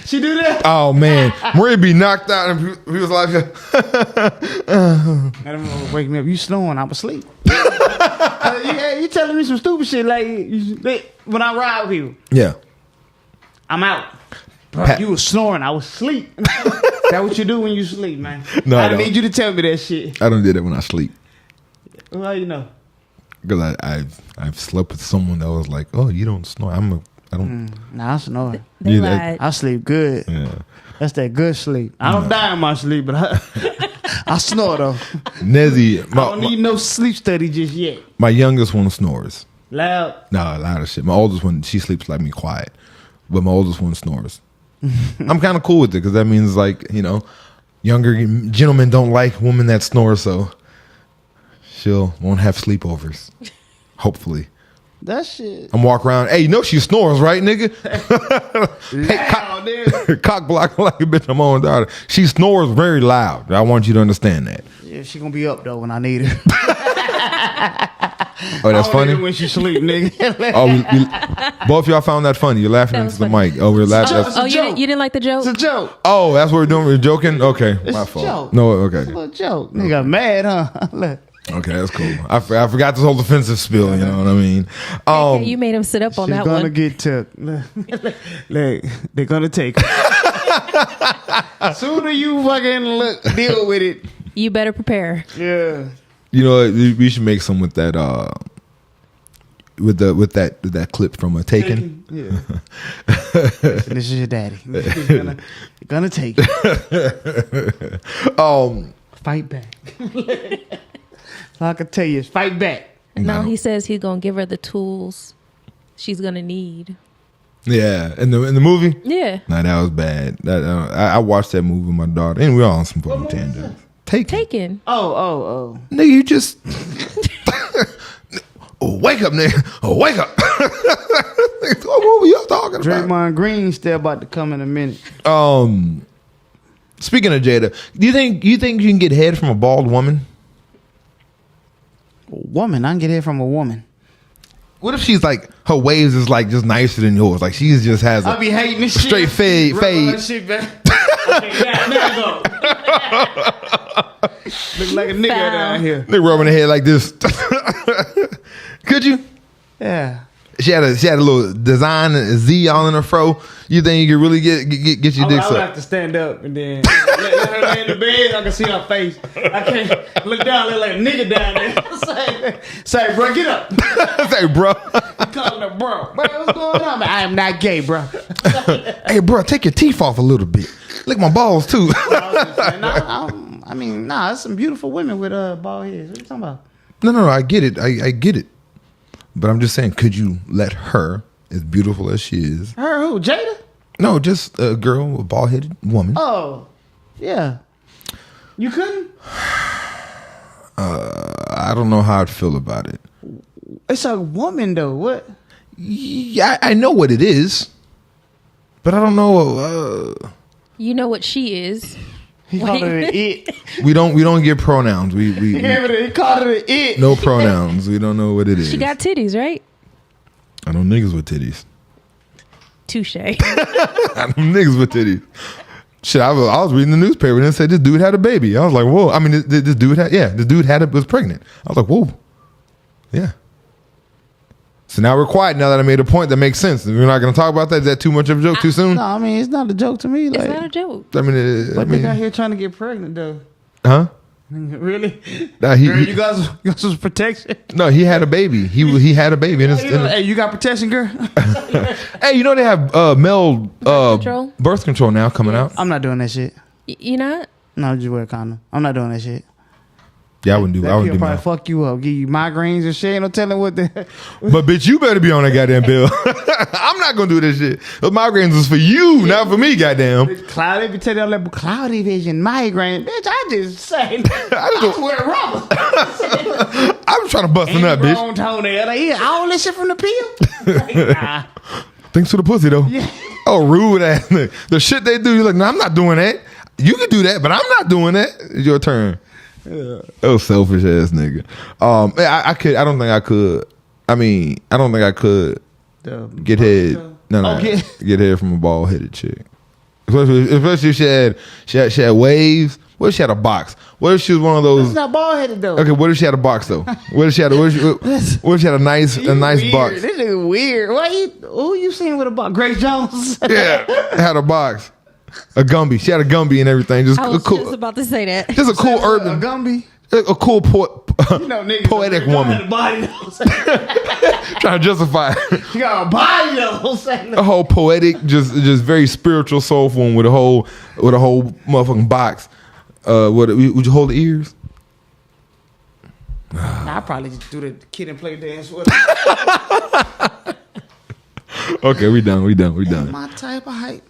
She do that? Oh man. Marie be knocked out and he was like And them wake me up. You snoring? I'm asleep. You telling me some stupid shit like when I ride with people. yeah. I'm out. Bro, Pat- you was snoring. I was asleep. That what you do when you sleep, man. No, I I don't. need you to tell me that shit. I don't do that when I sleep. Well, how you know? Because I've slept with someone that was like, oh, you don't snore. I don't. Nah, I snore. They Yeah, lied. I sleep good. Yeah. That's that good sleep. I don't die in my sleep, but I snore though. Nezzy, I don't need no sleep study just yet. my youngest one snores. Loud. No, a lot of shit. My oldest one, she sleeps like me quiet, but my oldest one snores. I'm kind of cool with it because that means like younger gentlemen don't like women that snore, so she'll won't have sleepovers. Hopefully. That shit. I'm walking around. Hey, you know she snores, right, nigga? Loud, dude. Cock blocking like a bitch. I'm on daughter. She snores very loud. I want you to understand that. Yeah, she gonna be up though when I need her. Oh, that's I don't need funny. her when she sleep, nigga. Oh, both of y'all found that funny. You're laughing That into was the funny. mic. Oh, we're laughing. It's a You joke. didn't like the joke? It's a joke. Oh, that's what we're doing. We're joking. Okay, It's my a fault. joke. No, okay, It's a little joke. Nigga mad, huh? Look. okay, that's cool. I forgot this whole offensive spill. You know what I mean? KK, you made him sit up on She's that gonna one. get took. Look, they're gonna take her. Sooner you fucking deal with it. You better prepare. Yeah. You know, what? We should make some with that. with that clip from Taken. Yeah. Listen, this is your daddy. He's gonna take it. Fight back. All I can tell you is fight back. No, he says he's gonna give her the tools she's gonna need. Yeah, in the movie. Yeah. Nah, that was bad. I watched that movie with my daughter, and we all on some fucking tangents. Taken. Oh. Nigga, you just wake up, nigga. Oh, wake up. What were y'all talking about? Draymond Green still about to come in a minute. Speaking of Jada, do you think you can get head from a bald woman? Woman, I can get head from a woman. What if she's like her waves is like just nicer than yours? Like she just has I be hating this straight shit. fade. Shit back. Now go. Look like a nigga down here. They rubbing her head like this. Could you? Yeah. She had a little design, a Z all in her fro. You think you could really get your dick I would sucked? have to stand up and then let her lay in the bed. I can see her face. I can't look down, look like a nigga down there. Say, bro, get up. Say, bro. Calling her bro. Bro, what's going on? I am not gay, bro. Hey, bro, take your teeth off a little bit. Lick my balls too. I mean, there's some beautiful women with bald heads. What are you talking about? No, I get it. I get it. But I'm just saying, could you let her, as beautiful as she is? Her who? Jada? No, just a girl, a bald-headed woman. Oh, yeah. You couldn't? I don't know how I'd feel about it. It's a woman, though. What? Yeah, I know what it is, but I don't know. You know what she is. He called her an it. We don't give pronouns. We He called her an it. no pronouns. We don't know what it is. She got titties, right? I know niggas with titties. Touche. I know niggas with titties. Shit, I was reading the newspaper and it said this dude had a baby. I was like, whoa. I mean, this dude was pregnant. I was like, whoa. Yeah. So now we're quiet now that I made a point that makes sense. We're not going to talk about that. Is that too much of a joke too soon? No, I mean, it's not a joke to me. Like, It's not a joke. I mean, but they got here trying to get pregnant, though. huh? Really? Nah, Girl, you guys some protection? No, he had a baby. He had a baby. Hey, you got protection, girl? Hey, you know they have male control? birth control now coming out. I'm not doing that shit. You not? No, just wear a condom. I'm not doing that shit. Yeah, I wouldn't do. That I wouldn't pill do probably that. fuck you up, give you migraines and shit. Ain't no telling what the. But bitch, you better be on that goddamn bill. I'm not gonna do this shit. The migraines is for you, not for me. Goddamn. Cloudy, be telling all that cloudy vision, migraine. Bitch, I just say I wear rubber. I'm trying to bust a nut, bitch. Wrong toenail. Like, yeah, all this shit from the pill. Like, nah. Thanks for the pussy though. Yeah. Oh, rude ass. The shit they do, you're like, no, I'm not doing that. You can do that, but I'm not doing that. It's your turn. Yeah. Oh, selfish ass nigga. I could. I don't think I could. I mean, I don't think I could get head. No, get head from a bald headed chick. Especially if she had waves. What if she had a box? What if she was one of those? It's not bald headed though. Okay, what if she had a box though? What if she had what if she had a nice weird. box? This is weird. Who you seen with a box? Grace Jones. Yeah, had a box. A Gumby. She had a Gumby and everything. Just I was cool. just about to say that. Just a cool urban. A Gumby. A cool poetic woman. Body, Trying to justify you got a body though. a whole poetic, just very spiritual, soulful one with a whole motherfucking box. Would you hold the ears? Nah, I probably just do the kid and play dance with her. Okay, we done. My type of hype.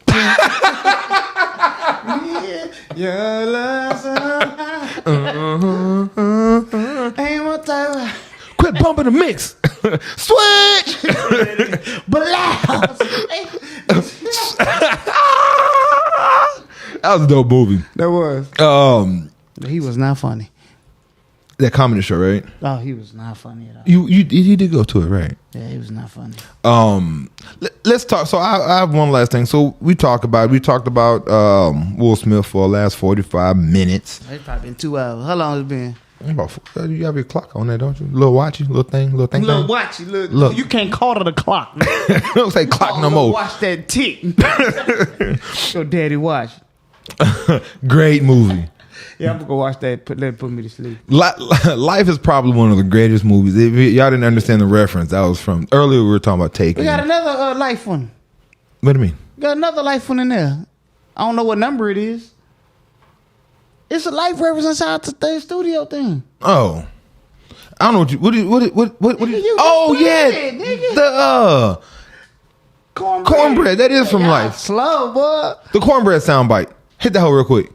Yeah, your love's ain't my type of. Quit bumping the mix. Switch. That was a dope movie. That was. He was not funny. That comedy show, right? Oh, he was not funny at all. You did go to it, right? Yeah, he was not funny. Let's talk. So I have one last thing. So we talked about Will Smith for the last 45 minutes. It's probably been 2 hours. How long has it been? About you have your clock on there, don't you? Little watchy, little thing. Little watchy. Look, you can't call it a clock. Don't say clock no more. Watch that tick. Your daddy watch. Great movie. Yeah, I'm gonna go watch that. Let it put me to sleep. Life is probably one of the greatest movies. If y'all didn't understand the reference, that was from earlier. We were talking about Taken. We got another life one. What do you mean? We got another life one in there. I don't know what number it is. It's a life reference inside the studio thing. Oh, I don't know what you. What? You Oh just yeah, played it, nigga. the cornbread. That is from Y'all Life. slow, boy. The cornbread soundbite. Hit that hoe real quick.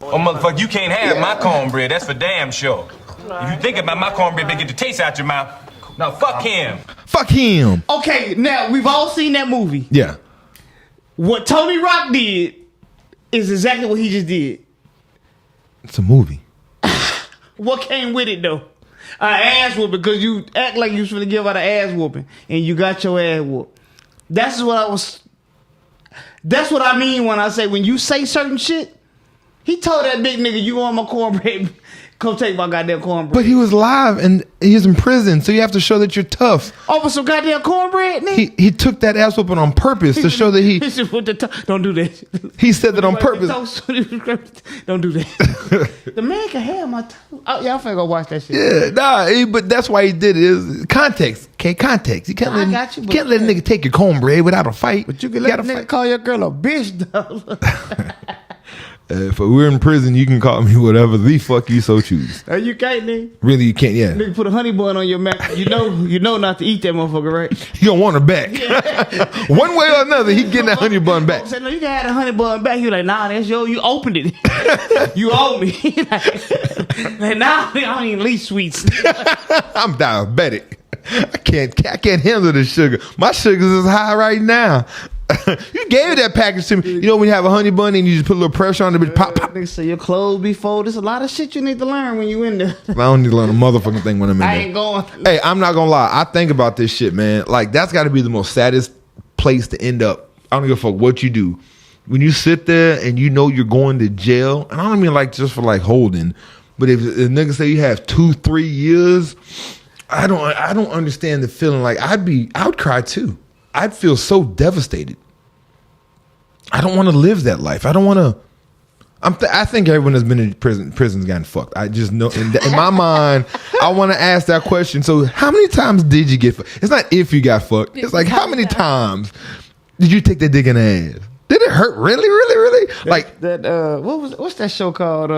Oh, motherfucker, you can't have my cornbread. That's for damn sure. If you think about my cornbread, they get the taste out your mouth. Now, fuck him. Fuck him. Okay, now we've all seen that movie. Yeah. What Tony Rock did is exactly what he just did. It's a movie. What came with it though? An ass whooping, because you act like you was finna give out an ass whooping and you got your ass whooped. That's what I mean when I say when you say certain shit. He told that big nigga, "You want my cornbread? Come take my goddamn cornbread." But he was live and he's in prison, so you have to show that you're tough. Oh, for some goddamn cornbred, nigga. He took that ass whooping on purpose to show that he. He said, don't do that. He said that on purpose. Don't do that. The man can have my toe. Oh, y'all finna go watch that shit. Yeah, but that's why he did it. Is context. Okay, context. You can't I let got you, you can't let a nigga take your cornbread without a fight. But you can let a nigga fight. call your girl a bitch, though. If we're in prison, you can call me whatever the fuck you so choose. You can't, nigga. Really, you can't. Yeah, Nigga put a honey bun on your mouth. You know not to eat that motherfucker, right? you don't want her back. One way or another, he getting that honey bun back. Said, no, you can have the honey bun back. He was like, nah, that's yours. You opened it. You owe me. like, nah, I don't even eat sweets. I'm diabetic. I can't handle the sugar. My sugar's is high right now. You gave that package to me. You know when you have a honey bun and you just put a little pressure on it, pop, pop. Nigga say your clothes be folded. There's a lot of shit you need to learn when you in there. I don't need to learn a motherfucking thing when I'm in I there. ain't going. Hey, I'm not gonna lie. I think about this shit, man. Like that's got to be the most saddest place to end up. I don't give a fuck what you do. When you sit there and you know you're going to jail, and I don't mean like just for like holding, but if a nigga say you have 2-3 years, I don't understand the feeling. Like I would cry too. I'd feel so devastated. I don't want to live that life. I don't want to. I think everyone that's been in prison's gotten fucked. I just know in my mind, I want to ask that question. So, how many times did you get fucked? It's not if you got fucked. It's like how many times did you take that dick in the ass? Did it hurt really, really, really? Like that. What's that show called?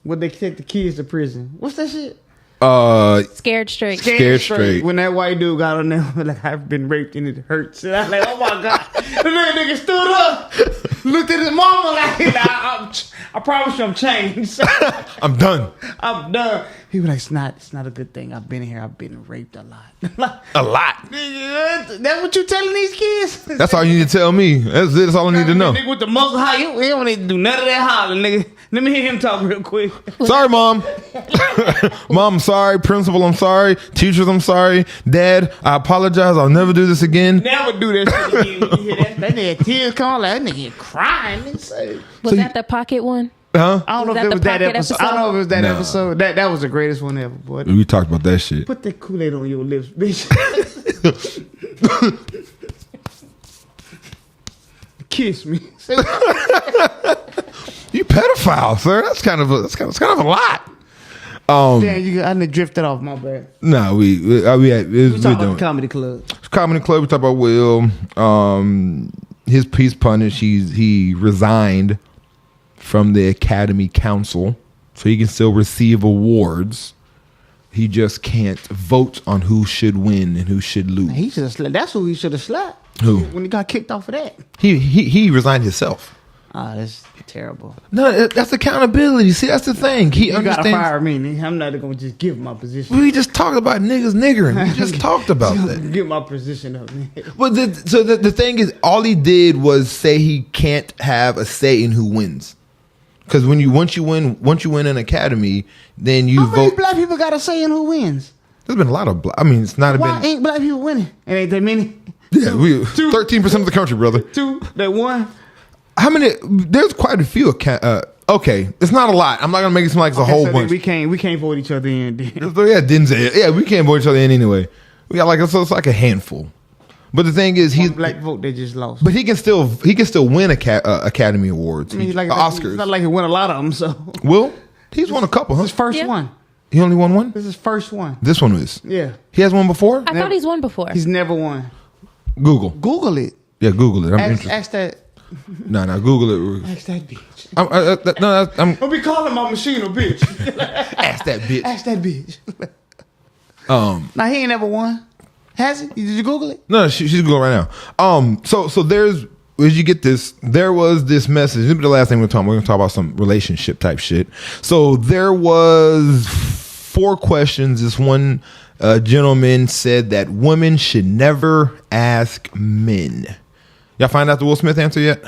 Where they take the kids to prison? What's that shit? Scared Straight. Scared Straight. When that white dude got on there, like I've been raped and it hurts. And I was like, oh my god! And then nigga stood up, looked at his mama like, I promise you I'm changed. I'm done. I'm done. He was like, it's not a good thing. I've been here. I've been raped a lot. A lot. Nigga, that's what you telling these kids? That's all you need to tell me. That's it. That's all I need to know. Nigga with the muscle high, he don't need to do none of that hollering, nigga. Let me hear him talk real quick. Sorry, Mom. Mom, I'm sorry. Principal, I'm sorry. Teachers, I'm sorry. Dad, I apologize. I'll never do this again. Never do that shit again. When you hear that nigga tears come out, like that nigga crying. Was that the pocket one? Huh? I don't know Was if that it was the that pocket episode. episode? I don't know if it was that No. episode. That was the greatest one ever, boy. We talked about that shit. Put that Kool-Aid on your lips, bitch. Kiss me. You pedophile, sir. That's kind of a lot. Damn, I done drifted off. My bad. No, we We doing talking about the comedy club. Comedy Club. We talk about Will. His piece punished. He resigned from the Academy Council, so he can still receive awards. He just can't vote on who should win and who should lose. He should have slapped. That's who he should have slapped. Who? When he got kicked off of that. He resigned himself. Oh, that's terrible. No, that's accountability. See, that's the thing. He You gotta understands. fire me, nigga. I'm not gonna just give my position. We just talked about niggas niggering. We just talked about that. Give my position up, man. Well, the thing is, all he did was say he can't have a say in who wins. Because once you win an academy, then you How vote. many black people got a say in who wins? There's been a lot of. I mean, it's not Why been. ain't black people winning? It ain't that many. Yeah, we 13% of the country, brother. Two, that one. How many? There's quite a few. Okay, it's not a lot. I'm not gonna make it seem like it's a whole So bunch. we can't vote each other in. Then. So yeah, Denzel. Yeah, we can't vote each other in anyway. We got like it's like a handful. But the thing is, he's black vote they just lost. But he can still win Academy Awards, I mean, Oscars. It's not like he won a lot of them. So Will he's won a couple? Huh? his first one. He only won one. This is his first one. This one is. Yeah. He has one before. I thought he's won before. He's never won. Google it. Yeah, Google it. I'm interested. Ask that. No, Google it. Ask that bitch. I'm Don't be calling my machine a bitch. Ask that bitch. Ask that bitch. Now he ain't never won. Has he? Did you Google it? No, she's Googling right now. So there's, as you get this, there was this message. This is the last thing we're talking. We're gonna talk about some relationship type shit. So there was 4 questions. This one gentleman said that women should never ask men. Y'all find out the Will Smith answer yet?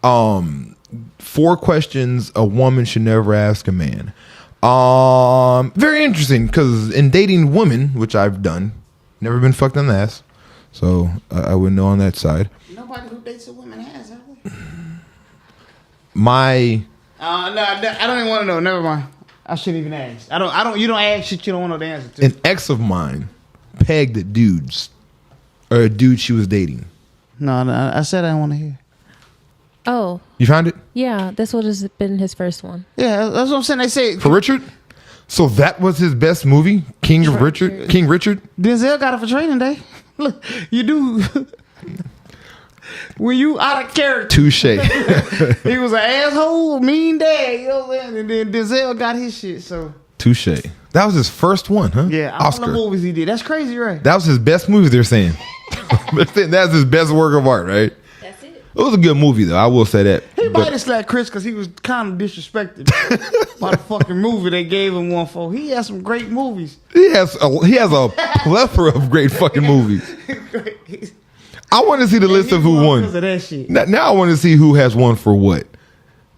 4 questions a woman should never ask a man. Very interesting, because in dating women, which I've done, never been fucked in the ass, so I wouldn't know on that side. Nobody who dates a woman has, have they? No, I don't even want to know. Never mind. I shouldn't even ask. I don't. You don't ask shit you don't want to know the answer to. An ex of mine pegged at dudes, or a dude she was dating. No, I said I didn't want to hear. Oh. You found it? Yeah, this would have been his first one. Yeah, that's what I'm saying. They say for Richard. So that was his best movie, King Richard. Denzel got it for Training Day. Look, you do. When you out of character. Touche. He was an asshole, mean dad. You know what I'm saying? And then Denzel got his shit. So Touche. That was his first one, huh? Yeah, Oscar. all the movies he did. That's crazy, right? That was his best movie. They're saying. That's his best work of art, right? That's it. It was a good movie, though. I will say that. He might have slapped Chris because he was kind of disrespected by the fucking movie they gave him one for. He has some great movies. He has a plethora of great fucking movies. I want to see the list of who won. Because of that shit. Now I want to see who has won for what.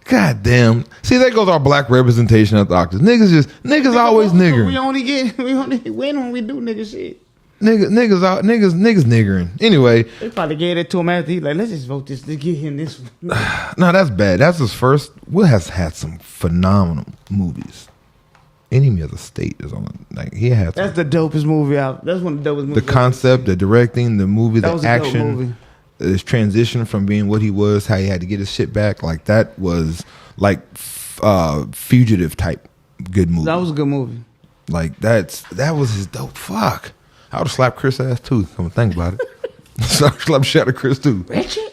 God damn. See, there goes our black representation at the Oscars. Niggas always niggering. We only win when we do nigga shit. Niggas niggering. Anyway. They probably gave it to him after he like, let's just vote this to get him this one. No, that's bad. That's his first. Will has had some phenomenal movies. Enemy of the State is on. Like he has. That's the dopest movie out. That's one of the dopest movies. The concept, the directing, the movie, the action, his transition from being what he was, how he had to get his shit back. Like that was like fugitive type good movie. That was a good movie. Like that was his dope. Fuck. I would have slapped Chris' ass too. Come and think about it. So I slapped shit at Chris too. Richard?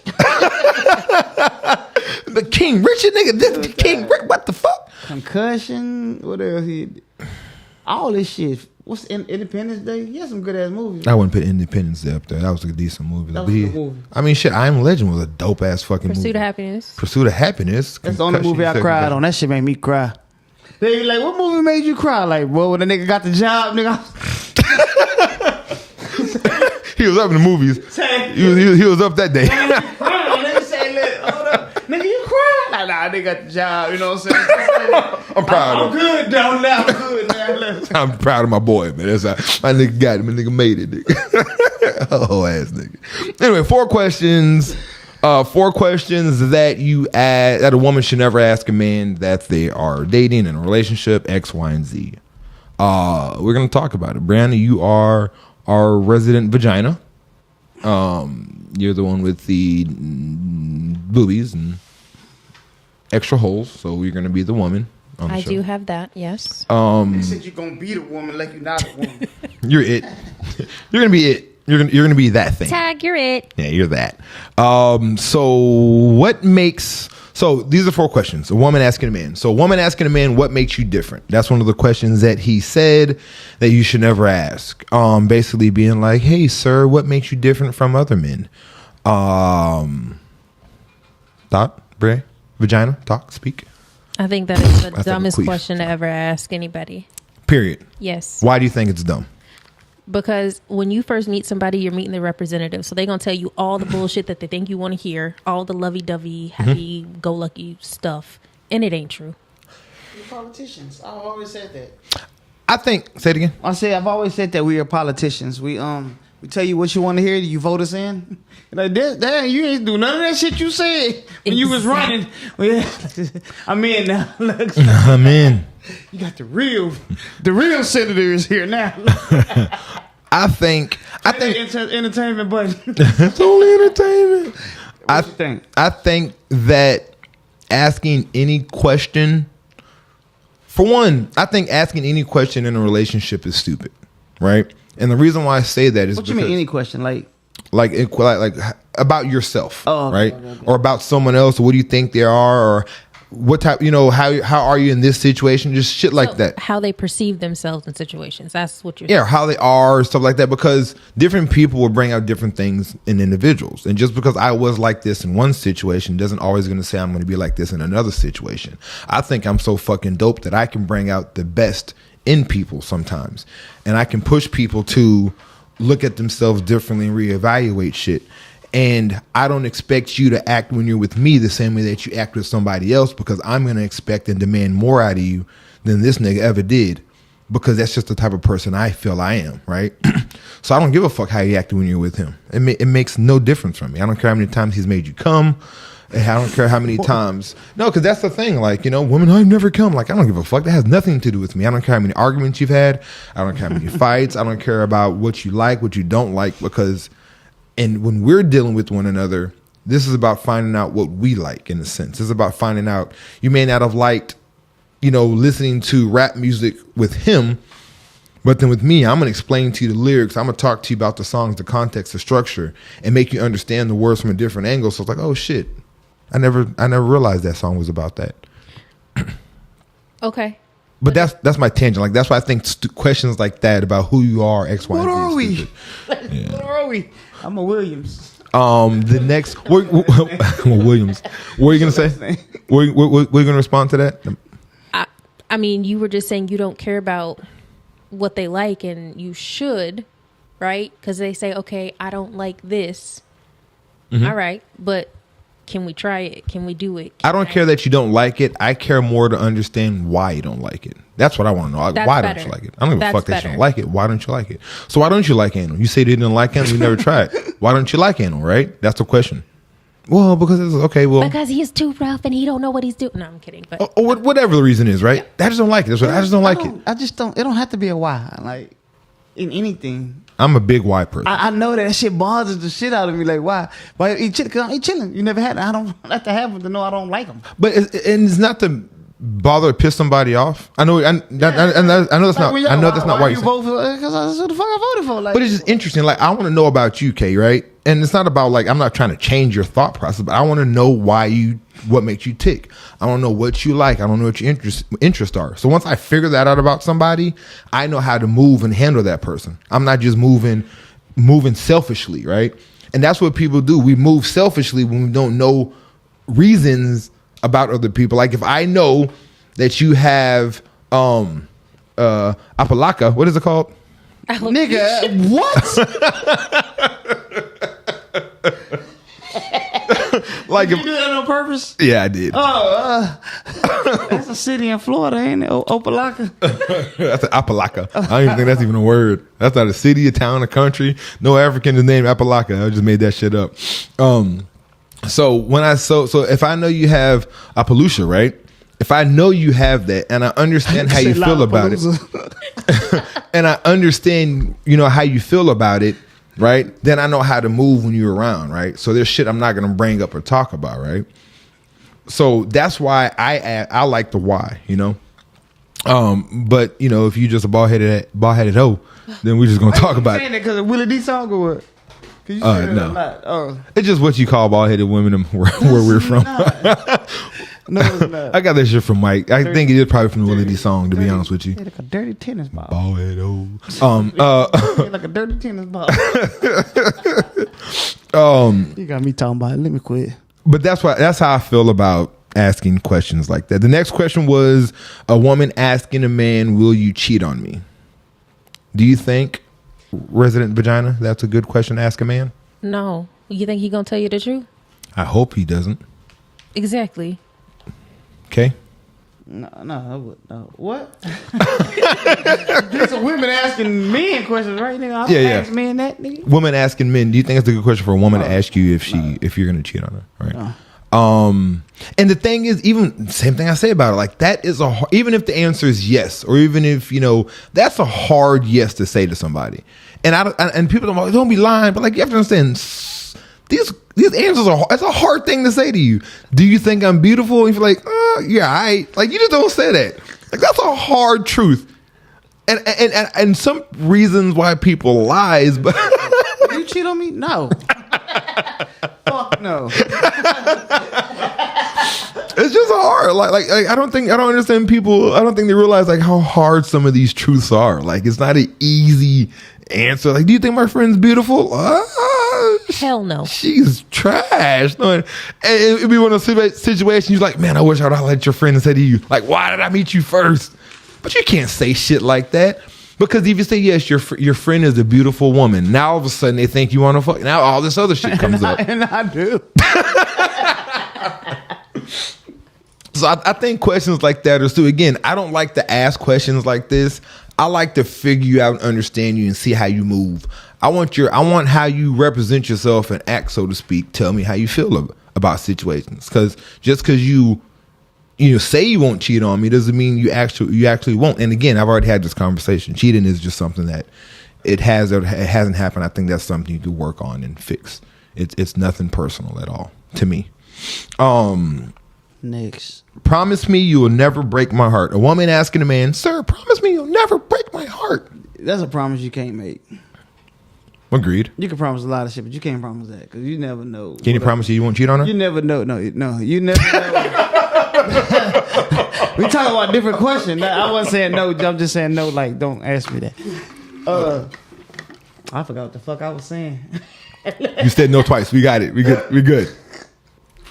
The King Richard nigga. This King Rick. What the fuck? Concussion. What else he did? All this shit. What's Independence Day? He had some good ass movies. I wouldn't put Independence Day up there. That was a decent movie. That was a good movie. I mean, shit. I Am Legend was a dope ass fucking movie. Pursuit of Happiness. Pursuit of Happiness. That's the only movie I cried on. That shit made me cry. They be like, what movie made you cry? Like, bro, when the nigga got the job, nigga. He was up in the movies. He was up that day. Nigga say, look, hold up. Nigga, you crying? Like, nah, they got the job. You know what I'm saying? I'm proud of him. I'm good down now. I'm good now. I'm proud of my boy, man. That's how my nigga got him. My nigga made it, nigga. Oh, ass nigga. Anyway, 4 questions. 4 questions that that a woman should never ask a man that they are dating in a relationship, X, Y, and Z. We're gonna talk about it. Brianna, you are our resident vagina. You're the one with the boobies and extra holes, so you're gonna be the woman on the I show. do have that, yes. You said you're gonna be the woman like you're not a woman. You're it. You're gonna be it. You're gonna be that thing. Tag, you're it. Yeah, you're that. So these are 4 questions. A woman asking a man. So a woman asking a man, what makes you different? That's one of the questions that he said that you should never ask. Basically being like, hey, sir, what makes you different from other men? Thought, Bray, vagina, talk, speak. I think that is the That's dumbest like a queef. question to ever ask anybody. Period. Yes. Why do you think it's dumb? Because when you first meet somebody, you're meeting the representative. So they're going to tell you all the bullshit that they think you want to hear, all the lovey-dovey, happy-go-lucky stuff. And it ain't true. We're politicians. I've always said that. I think, say it again. I've always said that we are politicians. We tell you what you want to hear, you vote us in. Like damn, you ain't do none of that shit you said when you was running. I'm in now. Look, I'm in. You got the real senators here now. I think I think entertainment, but it's only entertainment. What you think? I think that asking any question, for one, I think asking any question in a relationship is stupid, right? And the reason why I say that is What you mean any question? Like about yourself, right? Okay. Or about someone else. What do you think they are, or what type? How are you in this situation? Just shit like that. How they perceive themselves in situations. That's what you're Yeah, saying. how they are, stuff like that. Because different people will bring out different things in individuals, and just because I was like this in one situation doesn't always going to say I'm going to be like this in another situation. I think I'm so fucking dope that I can bring out the best in people sometimes, and I can push people to look at themselves differently and reevaluate shit. And I don't expect you to act when you're with me the same way that you act with somebody else, because I'm going to expect and demand more out of you than this nigga ever did, because that's just the type of person I feel I am, right? So I don't give a fuck how you act when you're with him. It makes no difference from me. I don't care how many times he's made you come. I don't care how many times. No, because that's the thing. Like, women, I've never come. Like, I don't give a fuck. That has nothing to do with me. I don't care how many arguments you've had. I don't care how many fights. I don't care about what you like, what you don't like, because... And when we're dealing with one another, this is about finding out what we like, in a sense. It's about finding out, you may not have liked, listening to rap music with him, but then with me, I'm going to explain to you the lyrics. I'm going to talk to you about the songs, the context, the structure, and make you understand the words from a different angle. So it's like, oh shit, I never realized that song was about that. Okay. But that's my tangent. Like, that's why I think questions like that about who you are, X, Y, What and Z. are we? Yeah. What are we? I'm a Williams. The next, Williams. What are you gonna say? What are you gonna respond to that? I mean, you were just saying you don't care about what they like, and you should, right? Because they say, okay, I don't like this. Mm-hmm. All right, but can we try it? Can we do it? I don't care that you don't like it. I care more to understand why you don't like it. That's what I want to know. Why don't you like it? I don't give a fuck that you don't like it. Why don't you like it? So why don't you like anal? You say you didn't like anal. You never tried. Why don't you like anal? Right? That's the question. Well, because it's okay. Well, because he's too rough and he don't know what he's doing. No, I'm kidding. But or whatever the reason is, right? I just don't like it. That's what I just don't like it. I just don't. It don't have to be a why. Like in anything. I'm a big why person. I know that shit bothers the shit out of me. Like, why? Why he chilling? Cause he chilling. You never had it. I don't have to have him to know I don't like him. But it's not to bother to piss somebody off. I know. I know that's not. I know that's not why you vote for. Because that's what the fuck I voted for. Like, but it's just interesting. Like, I want to know about you, Kay. Right? And it's not about like I'm not trying to change your thought process, but I want to know what makes you tick. I don't know what you like. I don't know what your interests are. So once I figure that out about somebody, I know how to move and handle that person. I'm not just moving selfishly, right? And that's what people do. We move selfishly when we don't know reasons about other people. Like if I know that you have apalaka, what is it called? Nigga, what? Like did you do that on purpose? Yeah, I did. That's a city in Florida, ain't it? Opalaka. That's an Apalaka. I don't even think that's even a word. That's not a city, a town, a country. No African is named Apalaka. I just made that shit up. So when so if I know you have Appaloosa, right? If I know you have that, and I understand how you feel about it, and I understand, how you feel about it, right? Then I know how to move when you're around, right? So there's shit I'm not gonna bring up or talk about, right? So that's why I like the why, But if you just a ball headed hoe, then we're just gonna talk about it. Because of Willie D song or what? No. It's just what you call ball headed women where we're from. No, it's not. I got that shit from Mike. I think it is probably from the Willie D song, to be honest with you. Like a dirty tennis ball. Ball head hoe. Like a dirty tennis ball. You got me talking about it. Let me quit. But that's how I feel about asking questions like that. The next question was a woman asking a man, "Will you cheat on me?" Do you think, Resident Vagina, that's a good question to ask a man? No. You think he gonna tell you the truth? I hope he doesn't. Exactly. Okay. No. What? These are women asking men questions, right? Nigga, I don't ask men that, nigga. Women asking men. Do you think it's a good question for a woman to ask you if you're gonna cheat on her? Right. And the thing is, even same thing I say about it, like that is even if the answer is yes, or even if, that's a hard yes to say to somebody. And and people don't be lying, but like, you have to understand, these answers it's a hard thing to say to you. Do you think I'm beautiful? And you're like, yeah, like, you just don't say that. Like, that's a hard truth. And some reasons why people lies, but you cheat on me? No. Fuck no. It's just hard. Like I don't understand people. I don't think they realize like how hard some of these truths are. Like, it's not an easy answer. Like, do you think my friend's beautiful? Hell no. She's trash. No, and it'd be one of those situations you're like, man, I wish I'd let your friend and say to you, like, why did I meet you first? But you can't say shit like that. Because if you say, yes, your friend is a beautiful woman, now all of a sudden they think you want to fuck. Now all this other shit comes up. And I do. So I think questions like that are still, again, I don't like to ask questions like this. I like to figure you out and understand you and see how you move. I want how you represent yourself and act, so to speak. Tell me how you feel about situations. Because just because you say you won't cheat on me doesn't mean you actually won't. And again, I've already had this conversation. Cheating is just something that it hasn't happened. I think that's something you could work on and fix. It's nothing personal at all to me. Next. Promise me you will never break my heart. A woman asking a man, sir, promise me you'll never break my heart. That's a promise you can't make. Agreed. You can promise a lot of shit, but you can't promise that because you never know. Can you promise you won't cheat on her? You never know. No, you never know. We talking about different questions. I wasn't saying no. I'm just saying no. Like, don't ask me that. I forgot what the fuck I was saying. You said no twice. We got it. We good.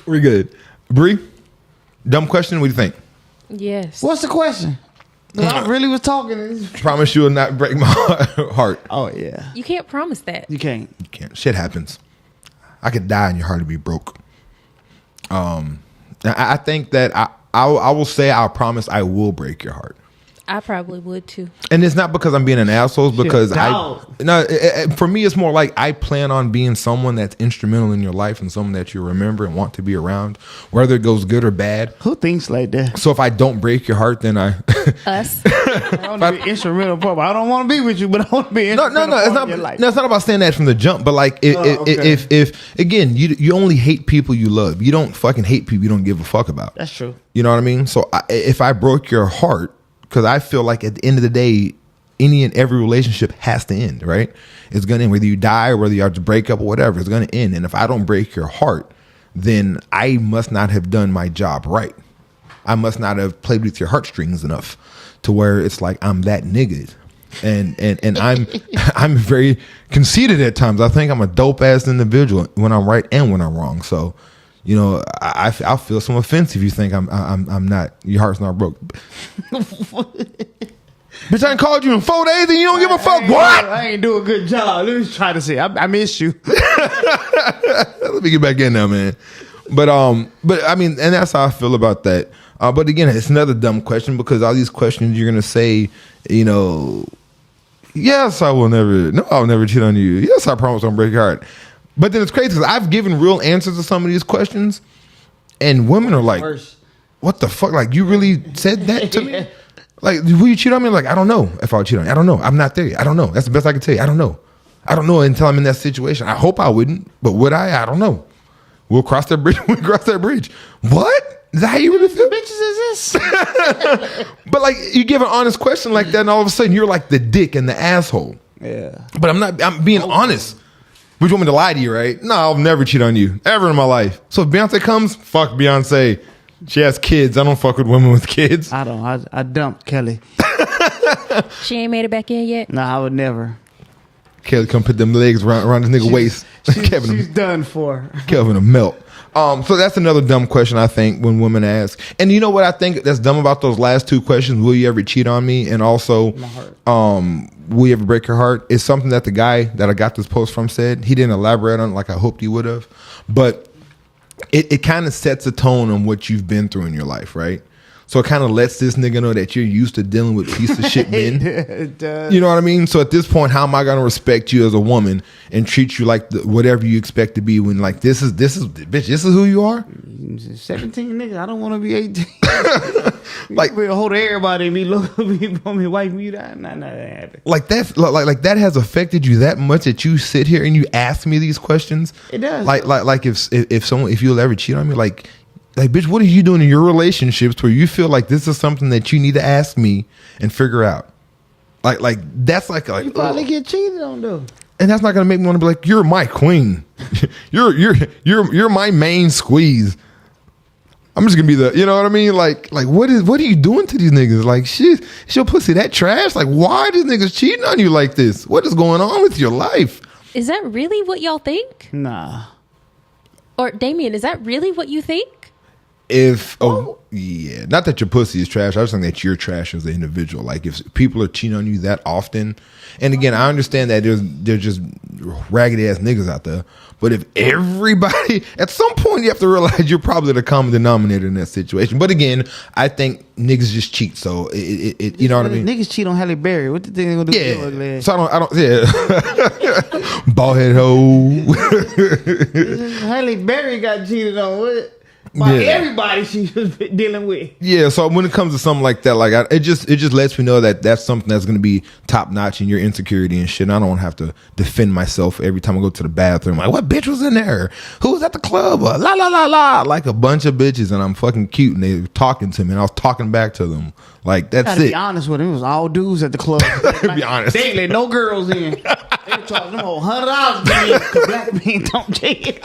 We're good. Bree, dumb question. What do you think? Yes. What's the question? I really was talking. Promise you will not break my heart. Oh yeah. You can't promise that. You can't. You can't. Shit happens. I could die and your heart would be broke. I think that I will say I'll promise I will break your heart. I probably would too. And it's not because I'm being an asshole, it's because for me it's more like I plan on being someone that's instrumental in your life and someone that you remember and want to be around, whether it goes good or bad. Who thinks like that? So if I don't break your heart, then I us. I want to be instrumental part. I don't want to be with you, but I want to be instrumental no, it's not. In your life. No, it's not about saying that from the jump. But like, if again, you only hate people you love. You don't fucking hate people you don't give a fuck about. That's true. You know what I mean? So if I broke your heart, because I feel like at the end of the day, any and every relationship has to end, right? It's going to end. Whether you die or whether you have to break up or whatever, it's going to end. And if I don't break your heart, then I must not have done my job right. I must not have played with your heartstrings enough to where it's like I'm that nigga. And I'm very conceited at times. I think I'm a dope ass individual when I'm right and when I'm wrong. So, you know, I'll feel some offense if you think I'm not, your heart's not broke. Bitch, I ain't called you in 4 days and you don't give a fuck. What? I ain't do a good job. Let me try to say I miss you. Let me get back in there, man. But I mean, and that's how I feel about that. But again, it's another dumb question because all these questions you're gonna say, you know, yes, I'll never cheat on you. Yes, I promise I won't break your heart. But then it's crazy because I've given real answers to some of these questions, and women are like, "What the fuck? Like, you really said that to me? Like, will you cheat on me?" Like, I don't know if I'll cheat on you. I don't know. I'm not there yet. I don't know. That's the best I can tell you. I don't know. I don't know until I'm in that situation. I hope I wouldn't, but would I? I don't know. We'll cross that bridge. We'll cross that bridge. What? Is that how you really feel? Bitches is this? But like, you give an honest question like that, and all of a sudden you're like the dick and the asshole. Yeah. But I'm not. I'm being honest. Would you want me to lie to you, right? No, I'll never cheat on you ever in my life. So if Beyonce comes, fuck Beyonce. She has kids. I don't fuck with women with kids. I don't. I dumped Kelly. She ain't made it back in yet? Nah, I would never. Kelly come put them legs around this nigga waist. She's done for. Kelvin a melt. So that's another dumb question I think when women ask. And you know what I think that's dumb about those last two questions? Will you ever cheat on me? And also, will you ever break your heart? It's something that the guy that I got this post from said. He didn't elaborate on it like I hoped he would have. But it kind of sets a tone on what you've been through in your life, right? So it kind of lets this nigga know that you're used to dealing with piece of shit men. It does. You know what I mean? So at this point, how am I going to respect you as a woman and treat you like whatever you expect to be when like this is bitch, this is who you are? 17 niggas. I don't want to be 18. Like we hold everybody and be wipe me down. Nah, that happened. like that's like that has affected you that much that you sit here and you ask me these questions. It does. Like if you'll ever cheat on me, like bitch, what are you doing in your relationships where you feel like this is something that you need to ask me and figure out? Like that's like You probably get cheated on though. and that's not gonna make me want to be like, you're my queen. you're my main squeeze. I'm just gonna be the, you know what I mean? Like what are you doing to these niggas? Like shit, is your pussy that trash? Like why are these niggas cheating on you like this? What is going on with your life? Is that really what y'all think? Nah. Or Damien, is that really what you think? Yeah, not that your pussy is trash. I was saying that you're trash as an individual. Like if people are cheating on you that often, and again, I understand that there's just raggedy ass niggas out there. But if everybody, at some point, you have to realize you're probably the common denominator in that situation. But again, I think niggas just cheat. So it you know what I mean? Niggas cheat on Halle Berry. What the thing they gonna do? Yeah. With your ugly ass? So I don't. Yeah. Bald head hoe. Halle Berry got cheated on. What? By everybody she was dealing with. Yeah, so when it comes to something like that, like it just lets me know that that's something that's going to be top notch in your insecurity and shit. And I don't want to have to defend myself every time I go to the bathroom. Like, what bitch was in there? Who was at the club? La la la la, like a bunch of bitches, and I'm fucking cute, and they were talking to me, and I was talking back to them. Like that's Gotta it. be honest with him. It was all dudes at the club. Be honest. They ain't let no girls in. They were charging them whole $100 because black men don't cheat.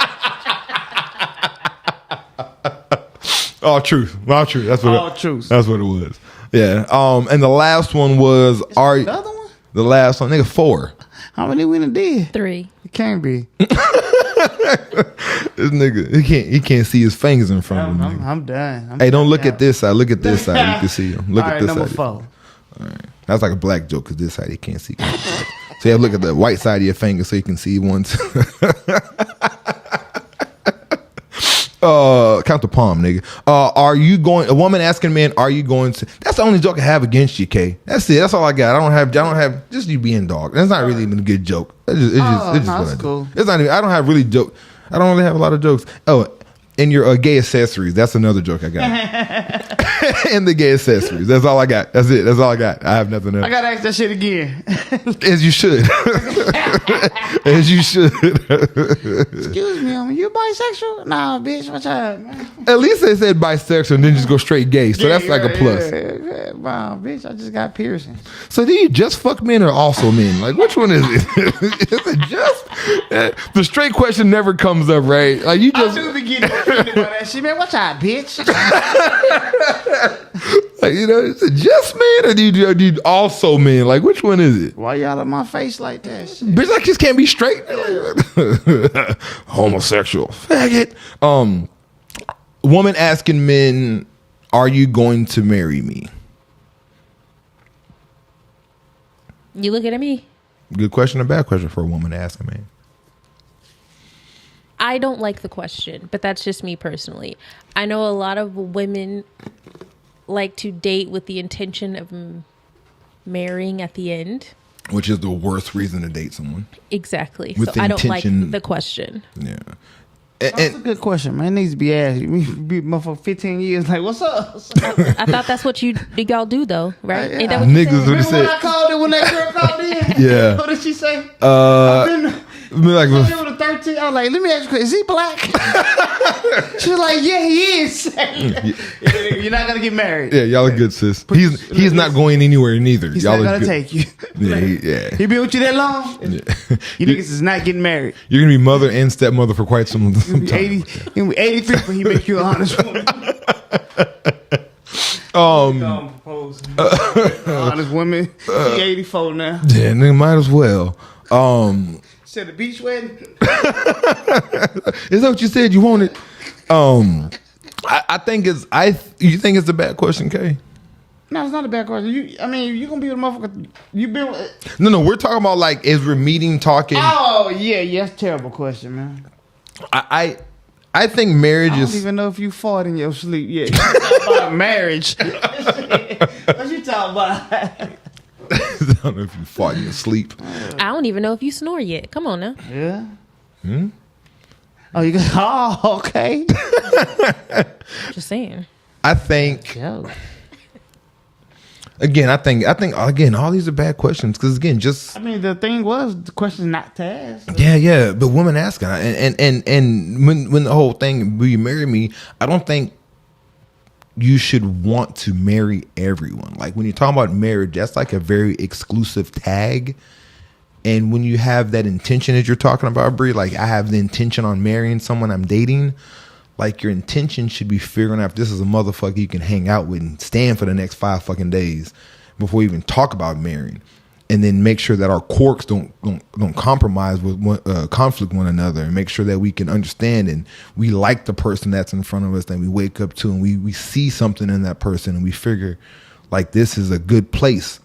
All truth. All truth. That's what All truth. That's what it was. Yeah. And the last one was The other one? The last one, nigga, 4. How many we done did? 3. It can't be. This nigga, he can't see his fingers in front of him. I'm done. Hey, don't look at this side. Look at this side. You can see him. Look at this number side. 4. All right. That's like a black joke because this side he can't see. So you have to look at the white side of your finger so you can see ones. Count the palm, nigga. Are you going? A woman asking a man, "Are you going to?" That's the only joke I have against you, Kay. That's it. That's all I got. I don't have just you being dog. That's not really even a good joke. It's just what I do. Cool. It's not even. I don't have really joke. I don't really have a lot of jokes. Oh, and your gay accessories. That's another joke I got. And the gay accessories. That's all I got. That's it. That's all I got. I have nothing else. I gotta ask that shit again. As you should. As you should. Excuse me, you bisexual? Nah, bitch, what's up, man? At least they said bisexual and then just go straight gay. So that's like a plus. Yeah. Wow, bitch, I just got piercings. So do you just fuck men or also men? Like, which one is it? Is it just? The straight question never comes up, right? Like you just. I do be getting offended by that shit, man. Watch out, bitch. Like, you know, is it just men or do you also men? Like, which one is it? Why y'all in my face like that? Shit? Bitch, I just can't be straight. Homosexual. Faggot. Woman asking men, "Are you going to marry me?" You looking at me? Good question or bad question for a woman to ask a man? I don't like the question, but that's just me personally. I know a lot of women like to date with the intention of marrying at the end. Which is the worst reason to date someone. Exactly. With So I don't like intention- the question. Yeah. That's a good question, man. It needs to be asked. We be motherfucker 15 years like, what's up? I thought that's what y'all do though, right? Yeah. Ain't that what you Niggas said? would have Remember when I said, called it when that girl called in? Yeah. What did she say? like, With a 13, I was like, let me ask you a question. Is he black? She was like, yeah, he is. You're not going to get married. yeah, y'all are good, sis. He's not going anywhere neither. He's Y'all not are going to good. take you. Yeah, He been with you that long? yeah. You niggas is not getting married. You're gonna be mother and stepmother for quite some He'll be time. 80, he'll be 83 when he make you an honest woman. Honest woman. She 84 now. Yeah, nigga, might as well. Said the beach wedding. Is that what you said you wanted? I think it's you think it's a bad question, Kay? No, it's not a bad question. You gonna be with a motherfucker. You been with, No, we're talking about like as we're meeting, talking. oh yeah, that's a terrible question, man. I I think marriage I don't is. even know if you fought in your sleep yet. You talking about marriage. What you talking about? I don't know if you fought in your sleep. I don't even know if you snore yet. Come on now. Yeah. Oh, you got. Oh, okay. Just saying. I think. Yo. Again, I think again, all these are bad questions because again, just I mean, the thing was the question not to ask. yeah, but women asking, and when the whole thing, will you marry me? I don't think you should want to marry everyone. Like when you're talking about marriage, that's like a very exclusive tag. And when you have that intention that you're talking about, Brie, like I have the intention on marrying someone I'm dating. Like your intention should be figuring out if this is a motherfucker you can hang out with and stand for the next 5 fucking days before you even talk about marrying, and then make sure that our quirks don't compromise with conflict one another, and make sure that we can understand and we like the person that's in front of us, that we wake up to and we see something in that person and we figure like this is a good place.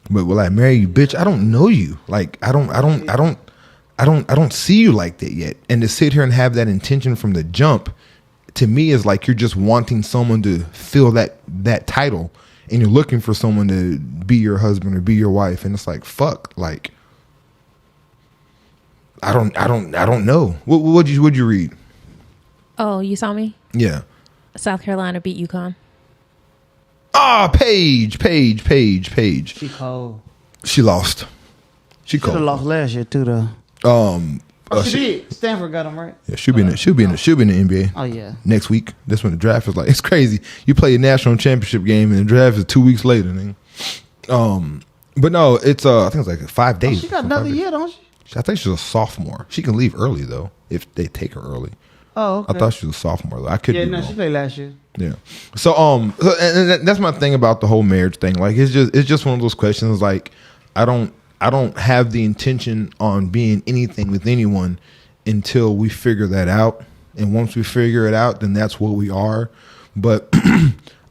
But will I marry you, bitch? I don't know you. Like I don't see you like that yet. And to sit here and have that intention from the jump, to me, is like you're just wanting someone to fill that title, and you're looking for someone to be your husband or be your wife. And it's like, fuck, like I don't know. What'd you read? Oh, you saw me? Yeah. South Carolina beat UConn. Ah, Paige. She cold. She lost. She Should have cold. lost last year too, though. She did. Stanford got them right. Yeah, she'll be in the NBA. Oh yeah. Next week. That's when the draft is like. It's crazy. You play a national championship game and the draft is 2 weeks later. Nigga. But no, it's I think it's like 5 days. She got another year, don't she? I think she's a sophomore. She can leave early though if they take her early. Oh, okay. I thought she was a sophomore though. I could be wrong. she played last year. Yeah. So and that's my thing about the whole marriage thing. Like it's just one of those questions. Like I don't have the intention on being anything with anyone until we figure that out. And once we figure it out, then that's what we are. But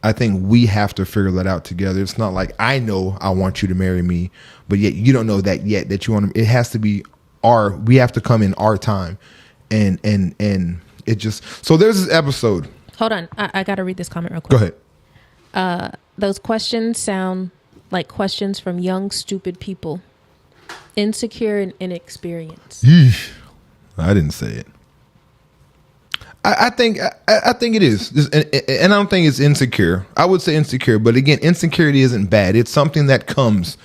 I think we have to figure that out together. It's not like I know I want you to marry me, but yet you don't know that yet that you want to. It has to be we have to come in our time. And it just, so there's this episode. Hold on. I got to read this comment real quick. Go ahead. Those questions sound like questions from young, stupid people. Insecure and inexperienced. Yeesh. I didn't say it. I think it is. And I don't think it's insecure. I would say insecure. But again, insecurity isn't bad. It's something that comes.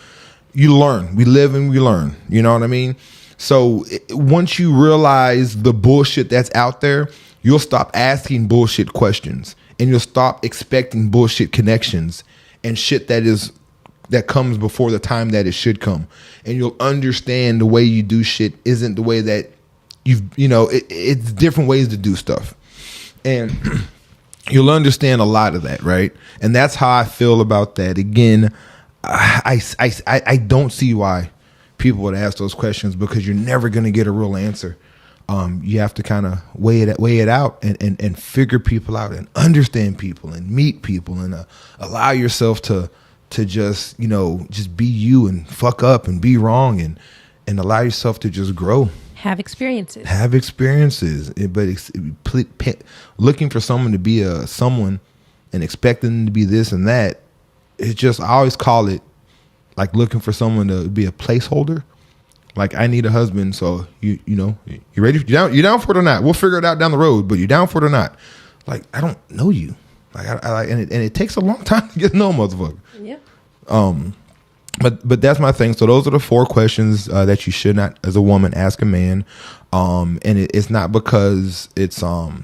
You learn. We live and we learn. You know what I mean? So once you realize the bullshit that's out there, you'll stop asking bullshit questions, and you'll stop expecting bullshit connections and shit that comes before the time that it should come. And you'll understand the way you do shit isn't the way that it's different ways to do stuff. And you'll understand a lot of that, right? And that's how I feel about that. Again, I don't see why people would ask those questions, because you're never going to get a real answer. You have to kind of weigh it out and figure people out and understand people and meet people and allow yourself to just be you and fuck up and be wrong and allow yourself to just grow. Have experiences. But looking for someone to be someone and expecting them to be this and that, it's just, I always call it like looking for someone to be a placeholder. Like, I need a husband, so you ready? You down for it or not? We'll figure it out down the road. But you down for it or not? Like, I don't know you. Like, and it takes a long time to get to know a motherfucker. Yeah. But that's my thing. So those are the 4 questions that you should not, as a woman, ask a man. And it's not because it's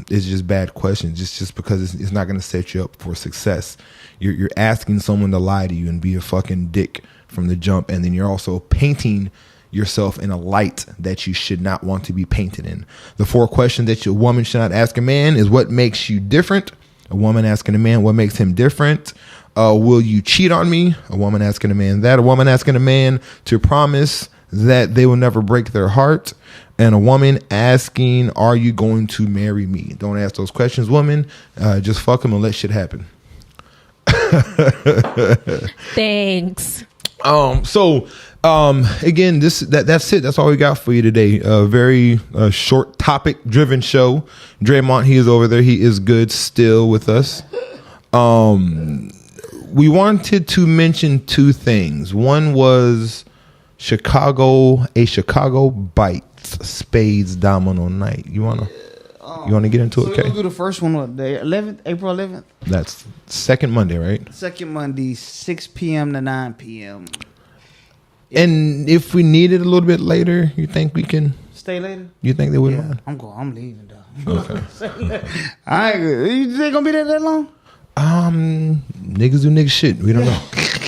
just bad questions. It's just because it's not going to set you up for success. You're asking someone to lie to you and be a fucking dick from the jump, and then you're also painting yourself in a light that you should not want to be painted in. The 4 questions that your woman should not ask a man is: what makes you different? A woman asking a man what makes him different. Will you cheat on me? A woman asking a man that. A woman asking a man to promise that they will never break their heart. And a woman asking, are you going to marry me? Don't ask those questions, woman. Just fuck them and let shit happen. Thanks. So Again, that's it. That's all we got for you today. Very short topic driven show. Draymond, he is over there. He is good still with us. We wanted to mention two things. One was Chicago Bites Spades Domino Night. You wanna get into it? Okay. We'll do the first one. What, the 11th, April 11th. That's second Monday, right? Second Monday, 6 p.m. to 9 p.m. And if we need it a little bit later, you think we can stay later? You think they wouldn't mind? I'm leaving though. Okay. I ain't good. You think gonna be there that long? Niggas do nigga shit. We don't know.